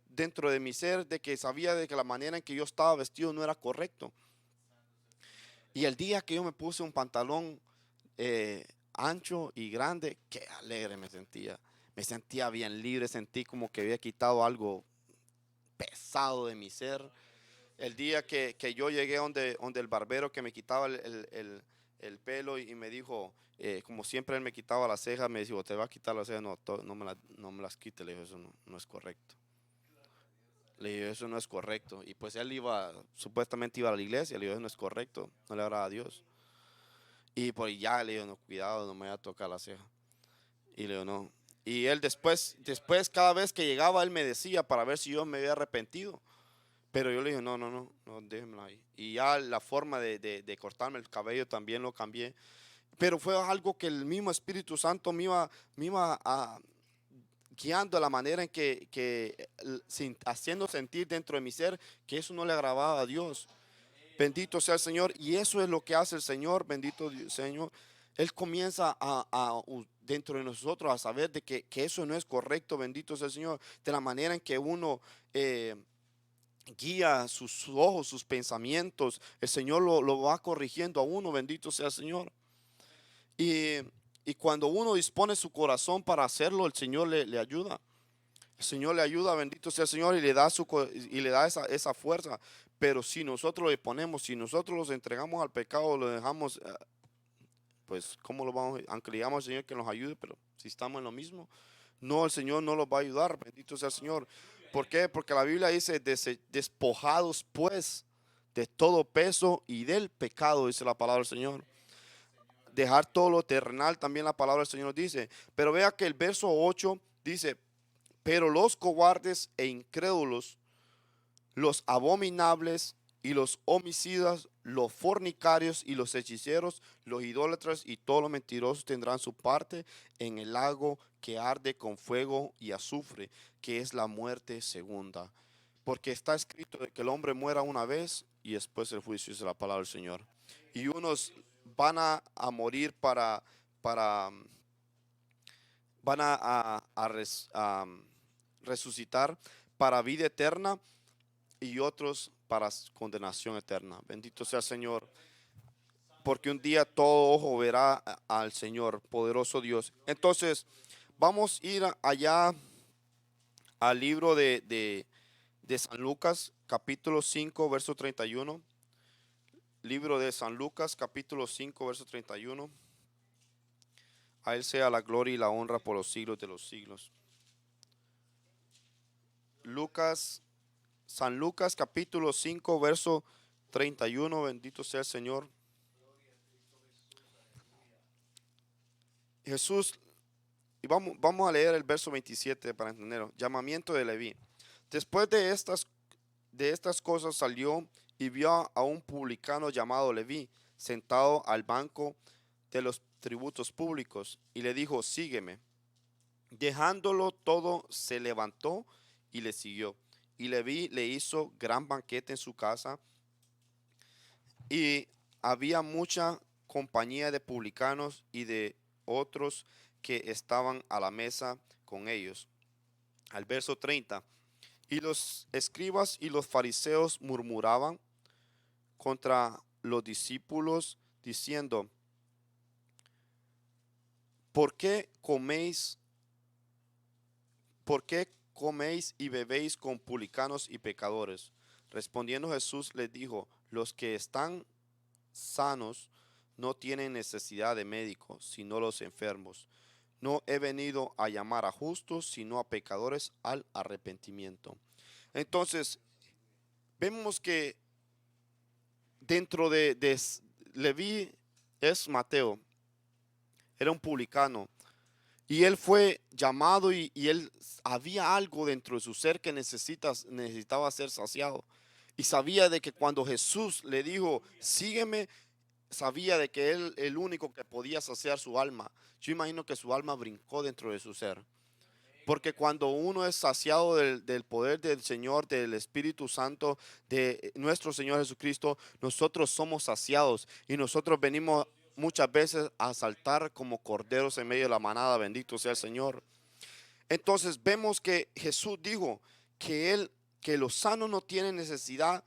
dentro de mi ser, de que sabía de que la manera en que yo estaba vestido no era correcto. Y el día que yo me puse un pantalón ancho y grande, qué alegre me sentía. Me sentía bien libre, sentí como que había quitado algo pesado de mi ser. El día que yo llegué donde el barbero que me quitaba el pelo y me dijo, como siempre él me quitaba las cejas, me dijo, ¿te va a quitar las cejas? No, no me las quite, le dijo, eso no es correcto. Le digo, eso no es correcto. Y pues él supuestamente iba a la iglesia, le digo, eso no es correcto, no le agrada a Dios. Y pues ya le digo, no, cuidado, no me voy a tocar la ceja. Y le digo, no. Y él después cada vez que llegaba, él me decía para ver si yo me había arrepentido. Pero yo le dije, no, déjenmelo ahí. Y ya la forma de cortarme el cabello también lo cambié. Pero fue algo que el mismo Espíritu Santo me iba guiando a la manera en que haciendo sentir dentro de mi ser que eso no le agradaba a Dios. Bendito sea el Señor. Y eso es lo que hace el Señor, bendito Señor. Él comienza dentro de nosotros a saber de que eso no es correcto, bendito sea el Señor. De la manera en que uno guía sus ojos, sus pensamientos, el Señor lo va corrigiendo a uno, bendito sea el Señor. Y, y cuando uno dispone su corazón para hacerlo, el Señor le ayuda. El Señor le ayuda, bendito sea el Señor, y le da esa fuerza. Pero si nosotros le ponemos, si nosotros los entregamos al pecado, lo dejamos, pues, ¿cómo lo vamos? Aunque le digamos al Señor que nos ayude, pero si estamos en lo mismo, no, el Señor no los va a ayudar, bendito sea el Señor. ¿Por qué? Porque la Biblia dice, despojados pues de todo peso y del pecado, dice la palabra del Señor. Dejar todo lo terrenal, también la palabra del Señor dice. Pero vea que el verso 8 dice, pero los cobardes e incrédulos, los abominables y los homicidas, los fornicarios y los hechiceros, los idólatras y todos los mentirosos tendrán su parte en el lago que arde con fuego y azufre, que es la muerte segunda. Porque está escrito de que el hombre muera una vez y después el juicio, es la palabra del Señor. Y unos van a morir para van a resucitar para vida eterna y otros para condenación eterna. Bendito sea el Señor, porque un día todo ojo verá al Señor, poderoso Dios. Entonces, vamos a ir allá al libro de San Lucas, capítulo 5, verso 31. Libro de San Lucas, capítulo 5, verso 31. A Él sea la gloria y la honra por los siglos de los siglos. San Lucas capítulo 5, verso 31, bendito sea el Señor. Jesús, y vamos a leer el verso 27 para entenderlo. Llamamiento de Leví. Después de estas cosas salió y vio a un publicano llamado Leví sentado al banco de los tributos públicos y le dijo, sígueme. Dejándolo todo, se levantó y le siguió. Y Leví le hizo gran banquete en su casa y había mucha compañía de publicanos y de otros que estaban a la mesa con ellos. Al verso 30. Y los escribas y los fariseos murmuraban contra los discípulos diciendo: ¿Por qué coméis y bebéis con publicanos y pecadores? Respondiendo Jesús les dijo: los que están sanos no tienen necesidad de médico, sino los enfermos. No he venido a llamar a justos, sino a pecadores al arrepentimiento. Entonces, vemos que dentro de Leví es Mateo, era un publicano. Y él fue llamado y él había algo dentro de su ser que necesitaba ser saciado. Y sabía de que cuando Jesús le dijo: sígueme, sabía de que él el único que podía saciar su alma. Yo imagino que su alma brincó dentro de su ser. Porque cuando uno es saciado del poder del Señor, del Espíritu Santo, de nuestro Señor Jesucristo, nosotros somos saciados y nosotros venimos muchas veces a saltar como corderos en medio de la manada. Bendito sea el Señor. Entonces vemos que Jesús dijo que los sanos no tienen necesidad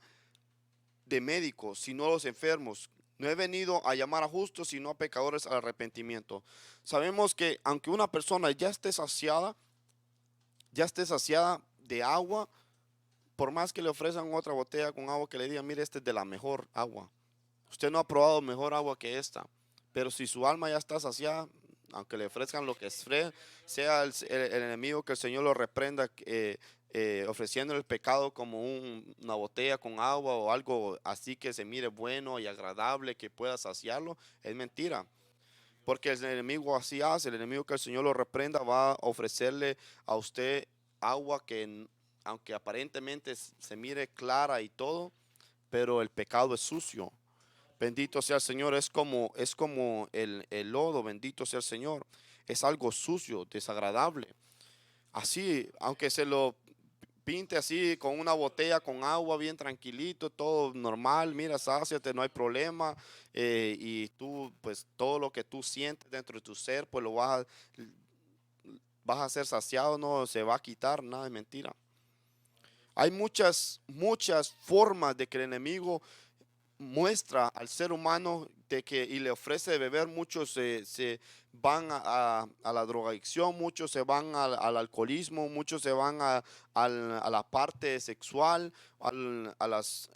de médicos, sino los enfermos. No he venido a llamar a justos, sino a pecadores al arrepentimiento. Sabemos que aunque una persona ya esté saciada de agua, por más que le ofrezcan otra botella con agua, que le digan: mire, este es de la mejor agua. Usted no ha probado mejor agua que esta. Pero si su alma ya está saciada, aunque le ofrezcan lo que es sea el enemigo, que el Señor lo reprenda, ofreciendo el pecado como una botella con agua o algo así que se mire bueno y agradable, que pueda saciarlo, es mentira. Porque el enemigo así hace. El enemigo, que el Señor lo reprenda, va a ofrecerle a usted agua que, aunque aparentemente se mire clara y todo, pero el pecado es sucio. Bendito sea el Señor. Es como el lodo. Bendito sea el Señor. Es algo sucio, desagradable. Así, aunque se lo pinte así con una botella con agua bien tranquilito, todo normal, mira, sáciate, no hay problema. Y tú, pues todo lo que tú sientes dentro de tu ser, pues vas a ser saciado, no se va a quitar, nada de mentira. Hay muchas formas de que el enemigo muestra al ser humano de que y le ofrece de beber. Muchos se van a la drogadicción, muchos se van al alcoholismo, muchos se van a la parte sexual, a las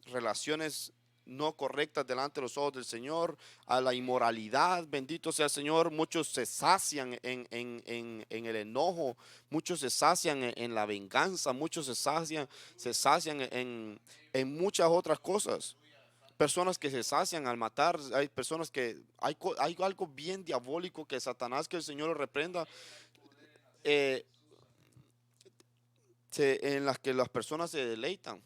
relaciones no correctas delante de los ojos del Señor, a la inmoralidad. Bendito sea el Señor. Muchos se sacian en el enojo, muchos se sacian en la venganza, muchos se sacian en muchas otras cosas. Personas que se sacian al matar. Hay personas que hay algo bien diabólico que Satanás, que el Señor lo reprenda, eh, en las que las personas se deleitan.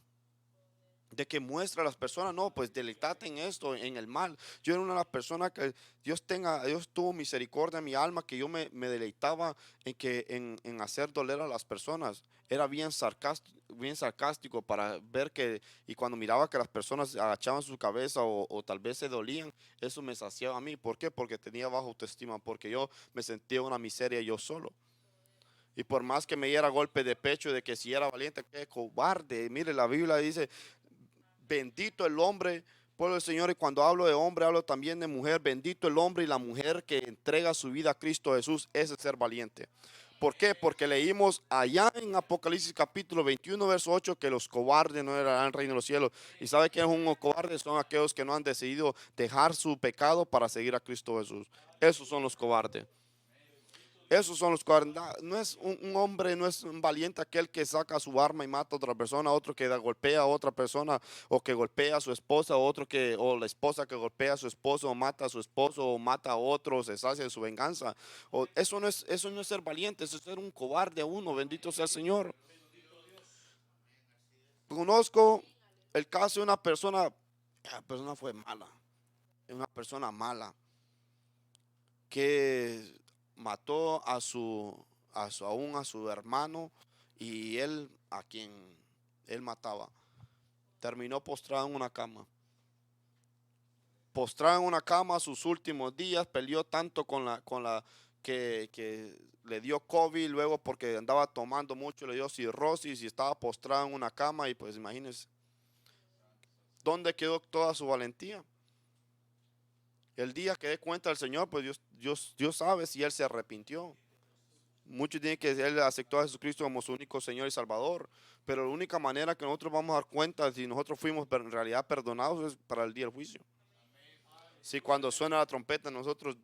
De que muestra a las personas: no, pues deleitate en esto, en el mal. Yo era una de las personas que Dios tuvo misericordia en mi alma, que yo me deleitaba en hacer doler a las personas. Era bien sarcástico para ver que, y cuando miraba que las personas agachaban su cabeza o tal vez se dolían, eso me saciaba a mí. ¿Por qué? Porque tenía baja autoestima, porque yo me sentía una miseria yo solo. Y por más que me diera golpe de pecho de que si era valiente, que cobarde. Mire, la Biblia dice: bendito el hombre, pueblo del Señor. Y cuando hablo de hombre, hablo también de mujer. Bendito el hombre y la mujer que entrega su vida a Cristo Jesús. Ese es ser valiente. ¿Por qué? Porque leímos allá en Apocalipsis capítulo 21, verso 8, que los cobardes no heredarán el reino de los cielos. ¿Y sabe quién es un cobarde? Son aquellos que no han decidido dejar su pecado para seguir a Cristo Jesús. Esos son los cobardes. Esos son los cobardes. No es un hombre, no es un valiente aquel que saca su arma y mata a otra persona, otro que golpea a otra persona, o que golpea a su esposa, o la esposa que golpea a su esposo, o mata a su esposo, o mata a otro, se sacia de su venganza. Eso no es ser valiente, eso es ser un cobarde a uno. Bendito sea el Señor. Conozco el caso de una persona. La persona fue mala, una persona mala que mató aún a su hermano, y él, a quien él mataba, terminó postrado en una cama. Postrado en una cama sus últimos días. Peleó tanto con la que le dio COVID, luego porque andaba tomando mucho, le dio cirrosis y estaba postrado en una cama. Y pues imagínense, ¿dónde quedó toda su valentía? El día que dé cuenta al Señor, pues Dios sabe si Él se arrepintió. Muchos dicen que Él aceptó a Jesucristo como su único Señor y Salvador, pero la única manera que nosotros vamos a dar cuenta si nosotros fuimos en realidad perdonados es para el día del juicio. Si cuando suena la trompeta nosotros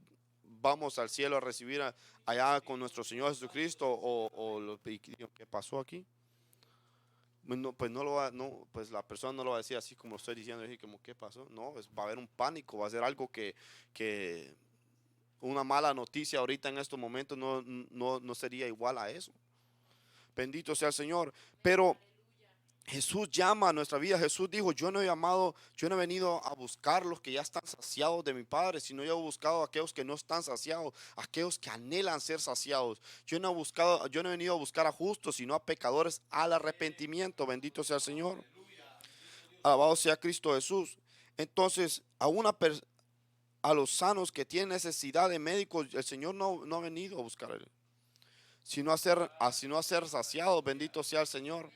vamos al cielo a recibir allá con nuestro Señor Jesucristo ¿qué pasó aquí? No, pues no lo va, no, pues la persona no lo va a decir así como lo estoy diciendo, así como ¿qué pasó? No, va a haber un pánico, va a ser algo que una mala noticia ahorita en estos momentos no sería igual a eso. Bendito sea el Señor. Pero Jesús llama a nuestra vida. Jesús dijo, yo no he venido a buscar los que ya están saciados de mi Padre, sino yo he buscado a aquellos que no están saciados, aquellos que anhelan ser saciados. Yo no he venido a buscar a justos, sino a pecadores al arrepentimiento. Bendito sea el Señor. Alabado sea Cristo Jesús. Entonces, a los sanos que tienen necesidad de médicos, el Señor no ha venido a buscar a él, sino a ser saciados. Bendito sea el Señor.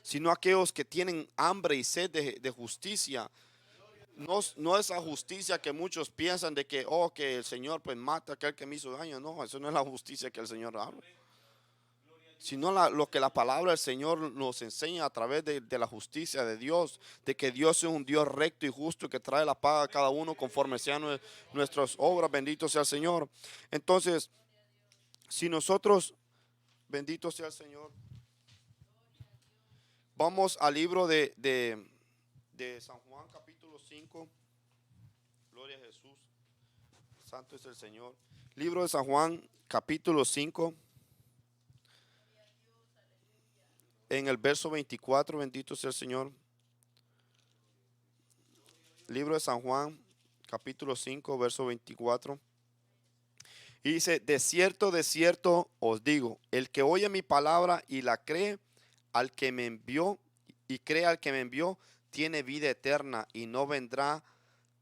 Sino aquellos que tienen hambre y sed de justicia. No esa justicia que muchos piensan de que el Señor pues mata a aquel que me hizo daño. No, eso no es la justicia que el Señor habla. Sino lo que la palabra del Señor nos enseña a través de la justicia de Dios, de que Dios es un Dios recto y justo que trae la paga a cada uno conforme sean nuestras obras. Bendito sea el Señor. Entonces, si nosotros, bendito sea el Señor, vamos al libro de San Juan capítulo 5. Gloria a Jesús. Santo es el Señor. Libro de San Juan capítulo 5. En el verso 24. Bendito sea el Señor. Libro de San Juan capítulo 5 verso 24. Y dice, de cierto os digo, el que oye mi palabra y la cree al que me envió, y cree al que me envió, tiene vida eterna y no vendrá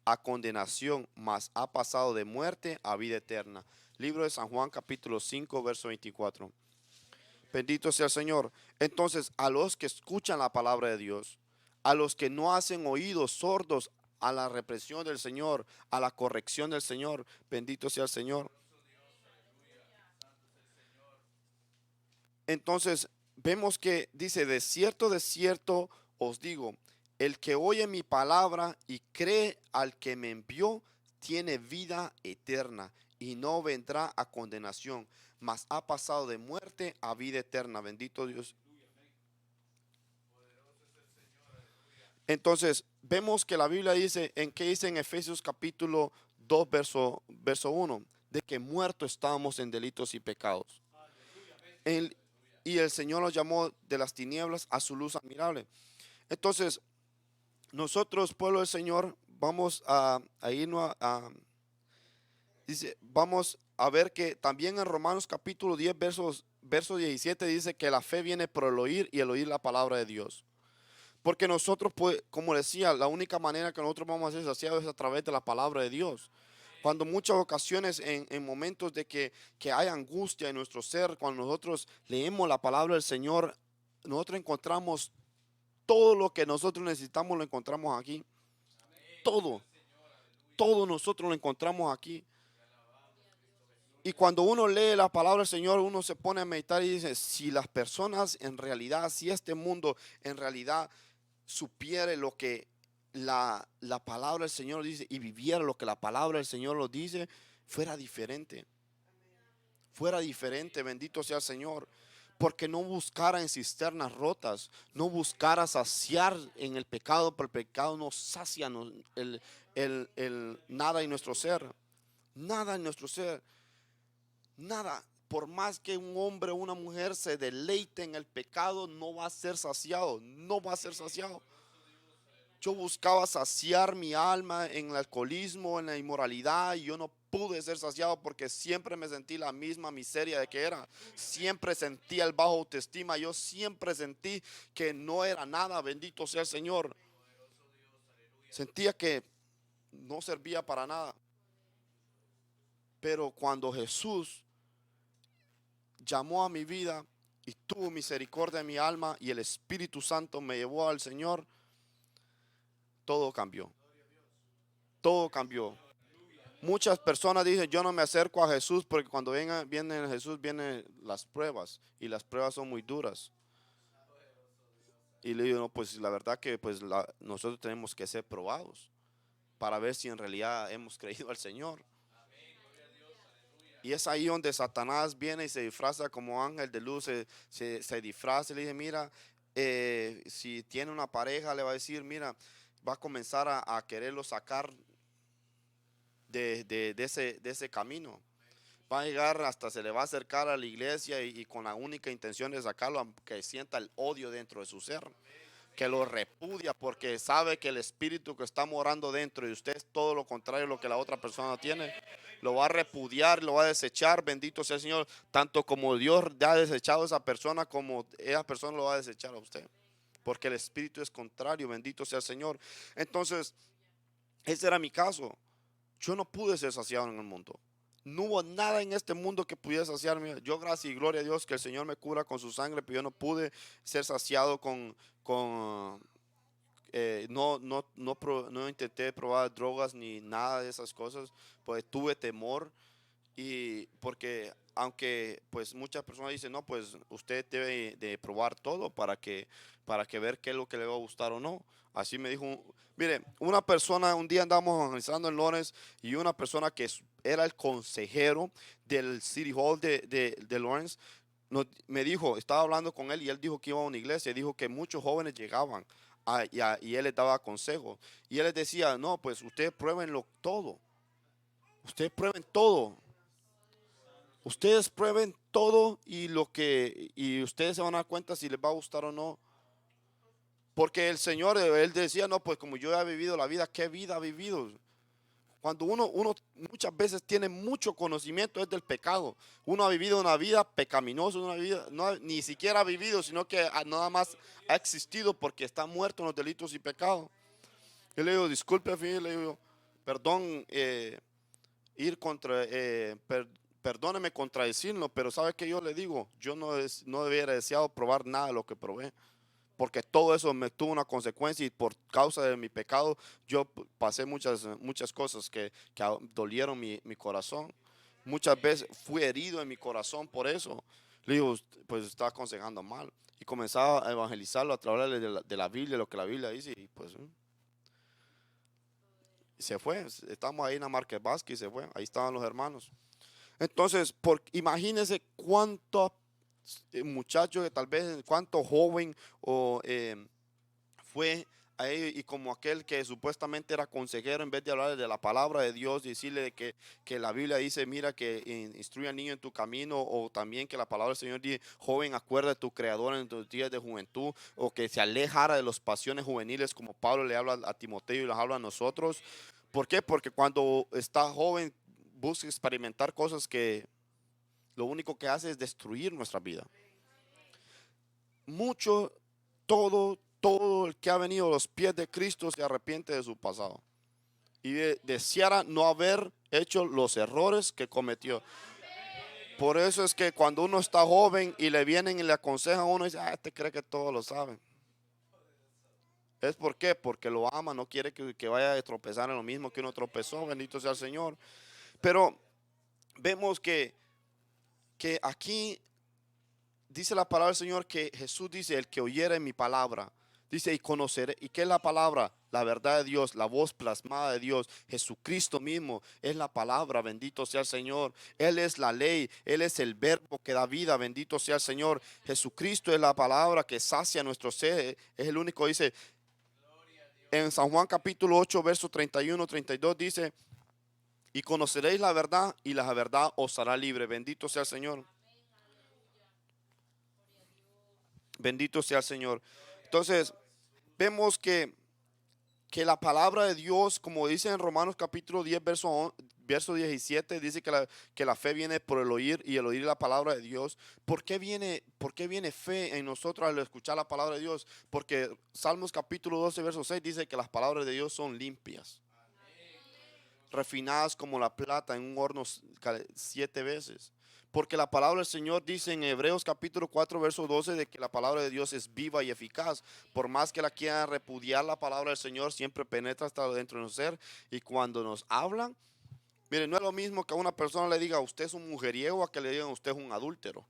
a condenación, mas ha pasado de muerte a vida eterna. Libro de San Juan capítulo 5 verso 24. Bendito sea el Señor. Entonces, a los que escuchan la palabra de Dios, a los que no hacen oídos sordos a la represión del Señor, a la corrección del Señor, bendito sea el Señor. Entonces, vemos que dice, de cierto os digo, el que oye mi palabra y cree al que me envió, tiene vida eterna y no vendrá a condenación, mas ha pasado de muerte a vida eterna. Bendito Dios. Entonces, vemos que la Biblia dice, ¿qué dice en Efesios capítulo 2, verso 1? De que muertos estábamos en delitos y pecados. Y el Señor nos llamó de las tinieblas a su luz admirable. Entonces, nosotros, pueblo del Señor, vamos a irnos dice, vamos a ver que también en Romanos capítulo 10, verso 17 dice que la fe viene por el oír y el oír la palabra de Dios. Porque nosotros, pues, como decía, la única manera que nosotros vamos a ser saciados es a través de la palabra de Dios. Cuando muchas ocasiones en momentos de que hay angustia en nuestro ser, cuando nosotros leemos la palabra del Señor, nosotros encontramos todo lo que nosotros necesitamos, lo encontramos aquí. Todo nosotros lo encontramos aquí. Y cuando uno lee la palabra del Señor, uno se pone a meditar y dice, si las personas en realidad, si este mundo en realidad supiera lo que la palabra del Señor dice y viviera lo que la palabra del Señor lo dice, fuera diferente. Fuera diferente, bendito sea el Señor. Porque no buscara en cisternas rotas, no buscara saciar en el pecado, porque el pecado no sacia nada en nuestro ser. Nada en nuestro ser. Nada. Por más que un hombre o una mujer se deleite en el pecado, no va a ser saciado. No va a ser saciado. Yo buscaba saciar mi alma en el alcoholismo, en la inmoralidad, y yo no pude ser saciado porque siempre me sentí la misma miseria de que era. Siempre sentí el bajo autoestima, yo siempre sentí que no era nada, bendito sea el Señor. Sentía que no servía para nada. Pero cuando Jesús llamó a mi vida y tuvo misericordia de mi alma y el Espíritu Santo me llevó al Señor, todo cambió. Todo cambió. Muchas personas dicen, yo no me acerco a Jesús porque cuando viene Jesús vienen las pruebas y las pruebas son muy duras. Y le digo, no, pues la verdad que pues nosotros tenemos que ser probados para ver si en realidad hemos creído al Señor. Y es ahí donde Satanás viene y se disfraza como ángel de luz, se disfraza y le dice, mira, si tiene una pareja, le va a decir, mira, va a comenzar a quererlo sacar de ese camino. Va a llegar hasta se le va a acercar a la iglesia y con la única intención de sacarlo, aunque sienta el odio dentro de su ser, que lo repudia porque sabe que el espíritu que está morando dentro de usted es todo lo contrario a lo que la otra persona tiene. Lo va a repudiar, lo va a desechar, bendito sea el Señor, tanto como Dios ya ha desechado a esa persona, como esa persona lo va a desechar a usted, porque el espíritu es contrario, bendito sea el Señor. Entonces, ese era mi caso. Yo no pude ser saciado en el mundo. No hubo nada en este mundo que pudiera saciarme. Yo, gracias y gloria a Dios, que el Señor me cura con su sangre, pero yo no pude ser saciado con no intenté probar drogas ni nada de esas cosas, pues tuve temor y porque aunque pues muchas personas dicen, no, pues usted debe de probar todo para que ver qué es lo que le va a gustar o no. Así me dijo, mire, una persona, un día andamos organizando en Lawrence y una persona que era el consejero del City Hall de Lawrence, me dijo, estaba hablando con él y él dijo que iba a una iglesia, dijo que muchos jóvenes llegaban y él les daba consejos. Y él les decía, no, pues ustedes pruébenlo todo, ustedes prueben todo. Ustedes prueben todo y ustedes se van a dar cuenta si les va a gustar o no. Porque el Señor, él decía, no, pues como yo he vivido la vida, ¿qué vida ha vivido? Cuando uno muchas veces tiene mucho conocimiento es del pecado. Uno ha vivido una vida pecaminosa, una vida, no, ni siquiera ha vivido, sino que nada más ha existido porque está muerto en los delitos y pecados. Yo le digo, disculpe, le digo, perdón, ir contra, perdóneme contradecirlo, pero ¿sabe qué yo le digo? Yo no hubiera deseado probar nada de lo que probé, porque todo eso me tuvo una consecuencia y por causa de mi pecado yo pasé muchas cosas que dolieron mi corazón. Muchas veces fui herido en mi corazón por eso. Le digo, pues está aconsejando mal. Y comenzaba a evangelizarlo a través de la Biblia, lo que la Biblia dice, y pues se fue. Estamos ahí en la Market Vázquez y se fue. Ahí estaban los hermanos. Entonces, imagínense cuántos muchachos, que tal vez cuánto joven o fue ahí y como aquel que supuestamente era consejero, en vez de hablar de la palabra de Dios y decirle que la Biblia dice, mira, que instruye al niño en tu camino, o también que la palabra del Señor dice, joven, acuerda de tu creador en tus días de juventud, o que se alejara de las pasiones juveniles, como Pablo le habla a Timoteo y las habla a nosotros. ¿Por qué? Porque cuando está joven busca experimentar cosas que lo único que hace es destruir nuestra vida. Mucho, todo el que ha venido a los pies de Cristo se arrepiente de su pasado y deseara no haber hecho los errores que cometió. Por eso es que cuando uno está joven y le vienen y le aconsejan a uno, dice, este cree que todo lo sabe. ¿Es por qué? Porque lo ama, no quiere que vaya a tropezar en lo mismo que uno tropezó, bendito sea el Señor. Pero vemos que aquí dice la palabra del Señor, que Jesús dice, el que oyere mi palabra, dice, y conoceré. ¿Y qué es la palabra? La verdad de Dios, la voz plasmada de Dios. Jesucristo mismo es la palabra, bendito sea el Señor. Él es la ley, Él es el verbo que da vida, bendito sea el Señor. Jesucristo es la palabra que sacia nuestro ser, es el único, dice, en San Juan capítulo 8, verso 31, 32, dice, y conoceréis la verdad y la verdad os hará libre, bendito sea el Señor. Bendito sea el Señor. Entonces, vemos que la palabra de Dios, como dice en Romanos capítulo 10, verso 17, dice que la fe viene por el oír y el oír la palabra de Dios. Por qué viene fe en nosotros al escuchar la palabra de Dios? Porque Salmos capítulo 12, verso 6 dice que las palabras de Dios son limpias, refinadas como la plata en un horno 7 veces. Porque la palabra del Señor dice en Hebreos capítulo 4, verso 12, de que la palabra de Dios es viva y eficaz. Por más que la quieran repudiar, la palabra del Señor siempre penetra hasta dentro de nuestro ser. Y cuando nos hablan, miren, no es lo mismo que a una persona le diga usted es un mujeriego a que le digan usted es un adúltero.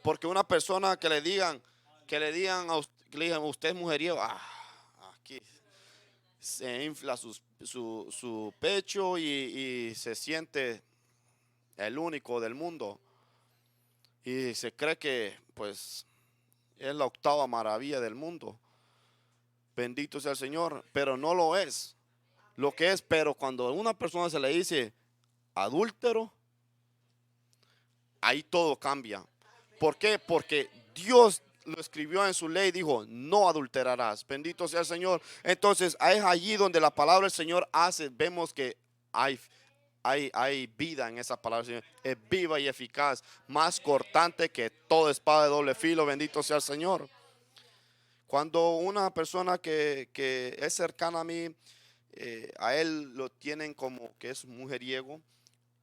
Porque una persona que le digan a usted, que le digan usted es mujeriego, aquí se infla su pecho y se siente el único del mundo. Y se cree que pues es la octava maravilla del mundo. Bendito sea el Señor, pero no lo es. Lo que es, pero cuando a una persona se le dice adúltero, ahí todo cambia. ¿Por qué? Porque Dios lo escribió en su ley, dijo, no adulterarás. Bendito sea el Señor. Entonces, es allí donde la palabra del Señor hace, vemos que hay vida en esa palabra, Señor. Es viva y eficaz, más cortante que toda espada de doble filo. Bendito sea el Señor. Cuando una persona que es cercana a mí, a él lo tienen como que es mujeriego.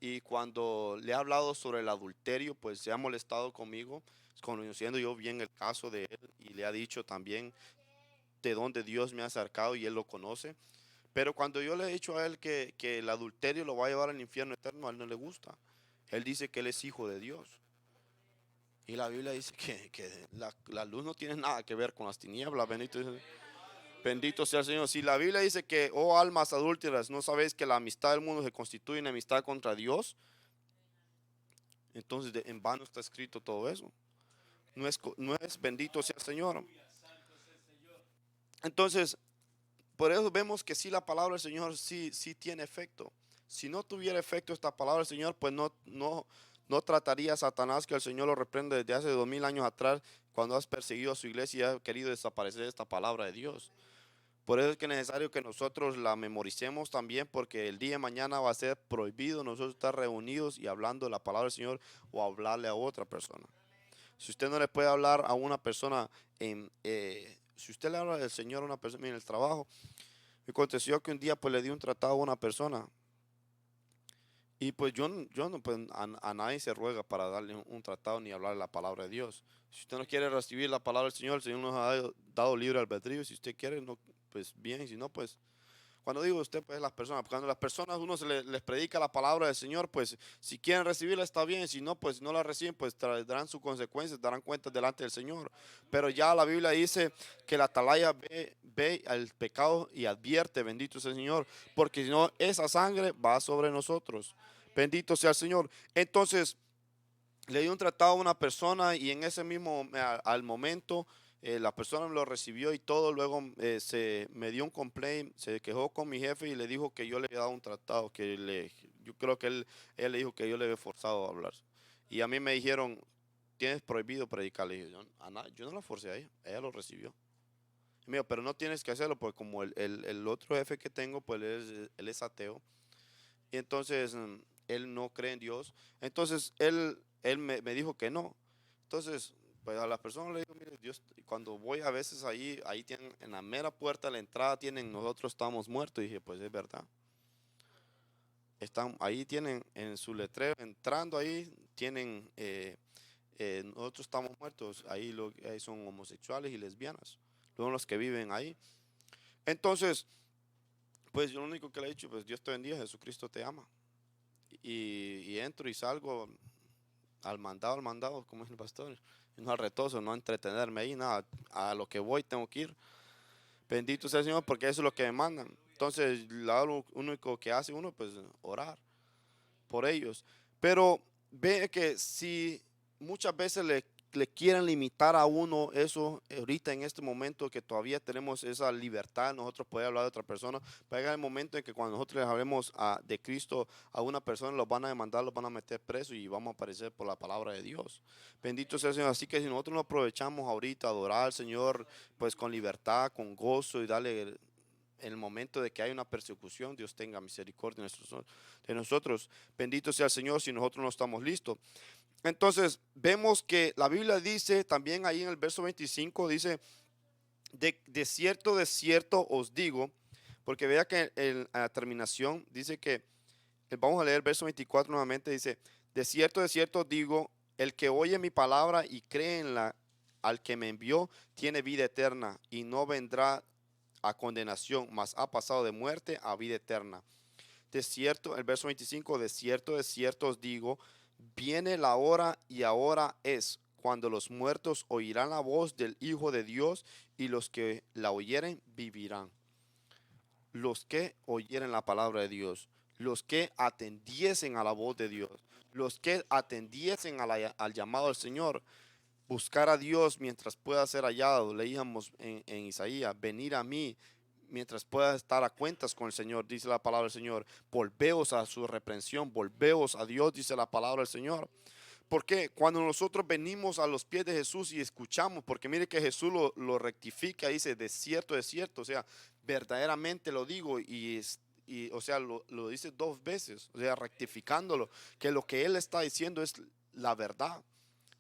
Y cuando le he hablado sobre el adulterio, pues se ha molestado conmigo, conociendo yo bien el caso de él. Y le ha dicho también de dónde Dios me ha acercado y él lo conoce. Pero cuando yo le he dicho a él que el adulterio lo va a llevar al infierno eterno, a él no le gusta. Él dice que él es hijo de Dios. Y la Biblia dice que la luz no tiene nada que ver con las tinieblas. Bendito sea el Señor. Si la Biblia dice que, oh almas adúlteras, no sabéis que la amistad del mundo se constituye en amistad contra Dios, entonces en vano está escrito todo eso. No es bendito sea el Señor. Entonces, por eso vemos que sí la palabra del Señor sí tiene efecto. Si no tuviera efecto esta palabra del Señor, pues no trataría a Satanás, que el Señor lo reprende desde hace 2000 años atrás, cuando has perseguido a su iglesia y ha querido desaparecer esta palabra de Dios. Por eso es que es necesario que nosotros la memoricemos también, porque el día de mañana va a ser prohibido nosotros estar reunidos y hablando de la palabra del Señor o hablarle a otra persona. Si usted no le puede hablar a una persona, si usted le habla del Señor a una persona en el trabajo, me aconteció que un día pues le di un tratado a una persona y pues yo no pues, a nadie se ruega para darle un tratado ni hablar la palabra de Dios. Si usted no quiere recibir la palabra del Señor, el Señor nos ha dado libre albedrío. Si usted quiere, no, pues bien, si no, pues cuando digo usted, pues las personas, cuando las personas uno les predica la palabra del Señor, pues si quieren recibirla está bien, si no, pues no la reciben, pues darán sus consecuencias, darán cuenta delante del Señor. Pero ya la Biblia dice que la atalaya ve al pecado y advierte, bendito sea el Señor, porque si no, esa sangre va sobre nosotros. Bendito sea el Señor. Entonces, le di un tratado a una persona y en ese mismo, al momento, la persona me lo recibió y todo. Luego se me dio un complaint, se quejó con mi jefe y le dijo que yo le había dado un tratado, yo creo que él le dijo que yo le había forzado a hablar. Y a mí me dijeron, tienes prohibido predicar. Le dije, yo no la forcé a ella lo recibió. Y me dijo, pero no tienes que hacerlo, porque como el otro jefe que tengo, pues él es ateo. Y entonces él no cree en Dios. Entonces él me dijo que no. Entonces, pues a las personas le digo, mire, Dios, cuando voy a veces ahí tienen, en la mera puerta de la entrada tienen, nosotros estamos muertos. Y dije, pues es verdad. Ahí tienen en su letrero, entrando ahí, tienen, nosotros estamos muertos. Ahí son homosexuales y lesbianas. Son los que viven ahí. Entonces, pues yo lo único que le he dicho, pues Dios te bendiga, Jesucristo te ama. Y entro y salgo al mandado, como es el pastor. Y no al retozo, no a entretenerme ahí, nada. A lo que voy tengo que ir. Bendito sea el Señor, porque eso es lo que me mandan. Entonces, lo único que hace uno, pues orar por ellos. Pero ve que si muchas veces le quieren limitar a uno eso, ahorita en este momento que todavía tenemos esa libertad, nosotros podemos hablar de otra persona, va a llegar el momento en que cuando nosotros les hablemos de Cristo a una persona, los van a demandar, los van a meter preso y vamos a aparecer por la palabra de Dios. Bendito sea el Señor. Así que si nosotros no aprovechamos ahorita, adorar al Señor, pues con libertad, con gozo y darle en el momento de que hay una persecución, Dios tenga misericordia de nosotros. Bendito sea el Señor si nosotros no estamos listos. Entonces, vemos que la Biblia dice también ahí en el verso 25, dice, de cierto os digo, porque vea que en la terminación dice que, vamos a leer el verso 24 nuevamente, dice, de cierto digo, el que oye mi palabra y cree en la al que me envió, tiene vida eterna y no vendrá a condenación, mas ha pasado de muerte a vida eterna. De cierto, el verso 25, de cierto os digo, viene la hora y ahora es, cuando los muertos oirán la voz del Hijo de Dios y los que la oyeren vivirán. Los que oyeren la palabra de Dios, los que atendiesen a la voz de Dios, los que atendiesen al llamado del Señor, buscar a Dios mientras pueda ser hallado. Leíamos en Isaías, venir a mí mientras pueda estar a cuentas con el Señor, dice la palabra del Señor. Volveos a su reprensión, volveos a Dios, dice la palabra del Señor. Porque cuando nosotros venimos a los pies de Jesús y escuchamos, porque mire que Jesús lo rectifica, dice de cierto, o sea, verdaderamente lo digo y o sea, lo dice dos veces, o sea, rectificándolo, que lo que Él está diciendo es la verdad.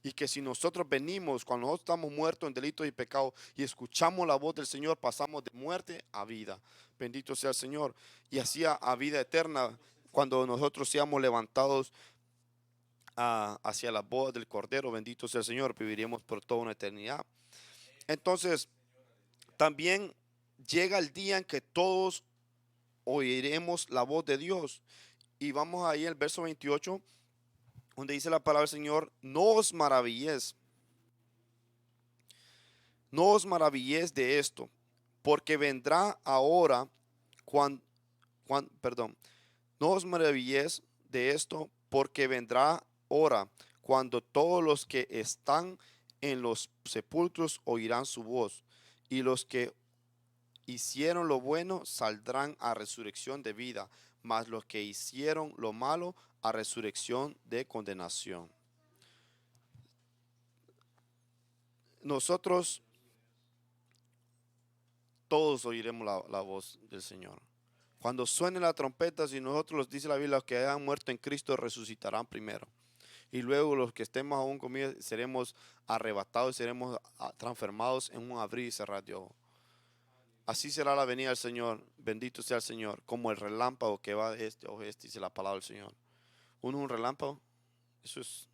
Y que si nosotros venimos, cuando nosotros estamos muertos en delitos y pecados y escuchamos la voz del Señor, pasamos de muerte a vida. Bendito sea el Señor. Y así a vida eterna, cuando nosotros seamos levantados hacia la boda del Cordero, bendito sea el Señor, viviremos por toda una eternidad. Entonces, también llega el día en que todos oiremos la voz de Dios. Y vamos ahí al verso 28, donde dice la palabra del Señor, no os maravilléis de esto, porque vendrá ahora perdón, no os maravilléis de esto, porque vendrá hora cuando todos los que están en los sepulcros oirán su voz, y los que hicieron lo bueno saldrán a resurrección de vida, mas los que hicieron lo malo a resurrección de condenación. Nosotros todos oiremos la voz del Señor. Cuando suene la trompeta, si nosotros los dice la Biblia, los que hayan muerto en Cristo resucitarán primero. Y luego los que estemos aún conmigo seremos arrebatados, seremos transformados en un abrir y cerrar de ojos. Así será la venida del Señor, bendito sea el Señor, como el relámpago que va de este oeste, dice la palabra del Señor. Un relámpago, eso es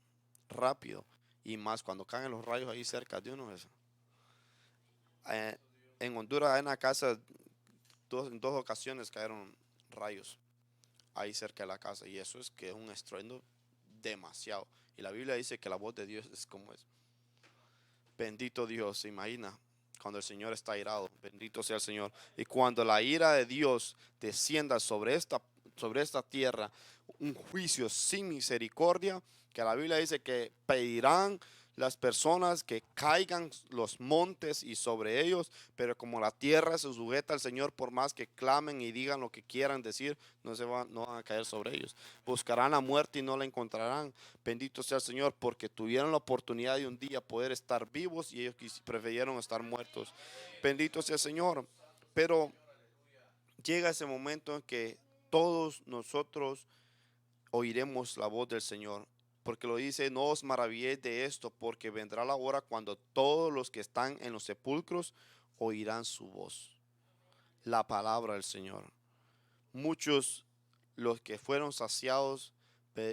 rápido, y más cuando caen los rayos ahí cerca de uno. Eh, en Honduras, en la casa, en dos ocasiones cayeron rayos ahí cerca de la casa, y eso es que es un estruendo demasiado. Y la Biblia dice que la voz de Dios es como es. Bendito Dios, se imagina cuando el Señor está airado, bendito sea el Señor. Y cuando la ira de Dios descienda sobre esta tierra, un juicio sin misericordia, que la Biblia dice que pedirán las personas que caigan los montes y sobre ellos, pero como la tierra se sujeta al Señor, por más que clamen y digan lo que quieran decir, no van a caer sobre ellos. Buscarán la muerte y no la encontrarán. Bendito sea el Señor, porque tuvieron la oportunidad de un día poder estar vivos y ellos prefirieron estar muertos. Bendito sea el Señor. Pero llega ese momento en que todos nosotros oiremos la voz del Señor. Porque lo dice, no os maravilléis de esto, porque vendrá la hora cuando todos los que están en los sepulcros oirán su voz. La palabra del Señor. Muchos, los que fueron saciados,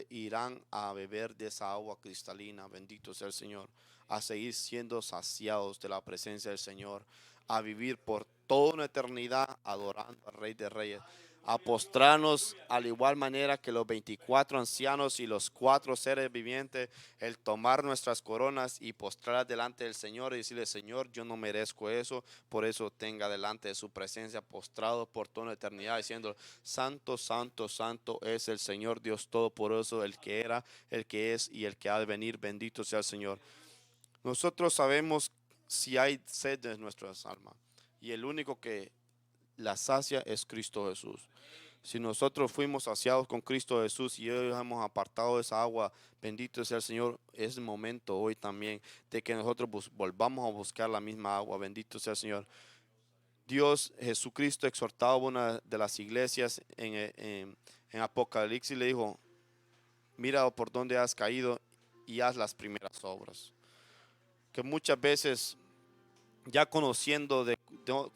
irán a beber de esa agua cristalina, bendito sea el Señor, a seguir siendo saciados de la presencia del Señor, a vivir por toda una eternidad adorando al Rey de Reyes, a postrarnos al igual manera que los 24 ancianos y los 4 seres vivientes, el tomar nuestras coronas y postrar delante del Señor y decirle, Señor, yo no merezco eso, por eso tenga delante de su presencia postrado por toda la eternidad, diciendo, santo, santo, santo es el Señor Dios Todopoderoso, el que era, el que es y el que ha de venir, bendito sea el Señor. Nosotros sabemos si hay sed en nuestras almas y el único que la sacia es Cristo Jesús. Si nosotros fuimos saciados con Cristo Jesús y hoy hemos apartado esa agua, bendito sea el Señor, es el momento hoy también de que nosotros volvamos a buscar la misma agua, bendito sea el Señor. Dios, Jesucristo exhortaba a una de las iglesias en Apocalipsis y le dijo, mira por dónde has caído y haz las primeras obras. Que muchas veces ya conociendo de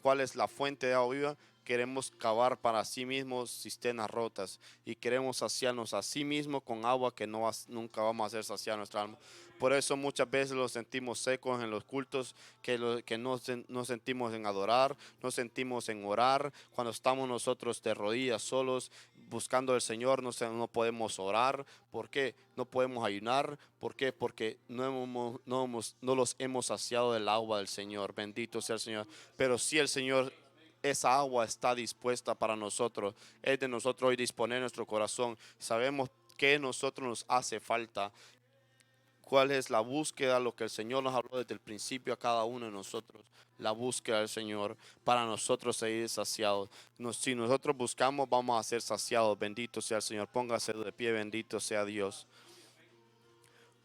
cuál es la fuente de agua viva, queremos cavar para sí mismos cisternas rotas y queremos saciarnos a sí mismos con agua que nunca vamos a hacer saciar nuestra alma. Por eso muchas veces los sentimos secos en los cultos, que no sentimos en adorar, no sentimos en orar. Cuando estamos nosotros de rodillas solos buscando al Señor, no podemos orar. ¿Por qué? No podemos ayunar. ¿Por qué? Porque no los hemos saciado del agua del Señor. Bendito sea el Señor. Pero si el Señor, esa agua está dispuesta para nosotros. Es de nosotros hoy disponer nuestro corazón. Sabemos que nosotros nos hace falta. ¿Cuál es la búsqueda? Lo que el Señor nos habló desde el principio a cada uno de nosotros. La búsqueda del Señor para nosotros seguir saciados. Si nosotros buscamos, vamos a ser saciados. Bendito sea el Señor. Póngase de pie. Bendito sea Dios.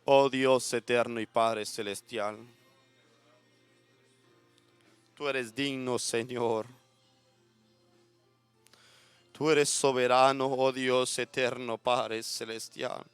Oh Dios eterno y Padre celestial. Tú eres digno, Señor. Tú eres soberano, oh Dios eterno, Padre celestial.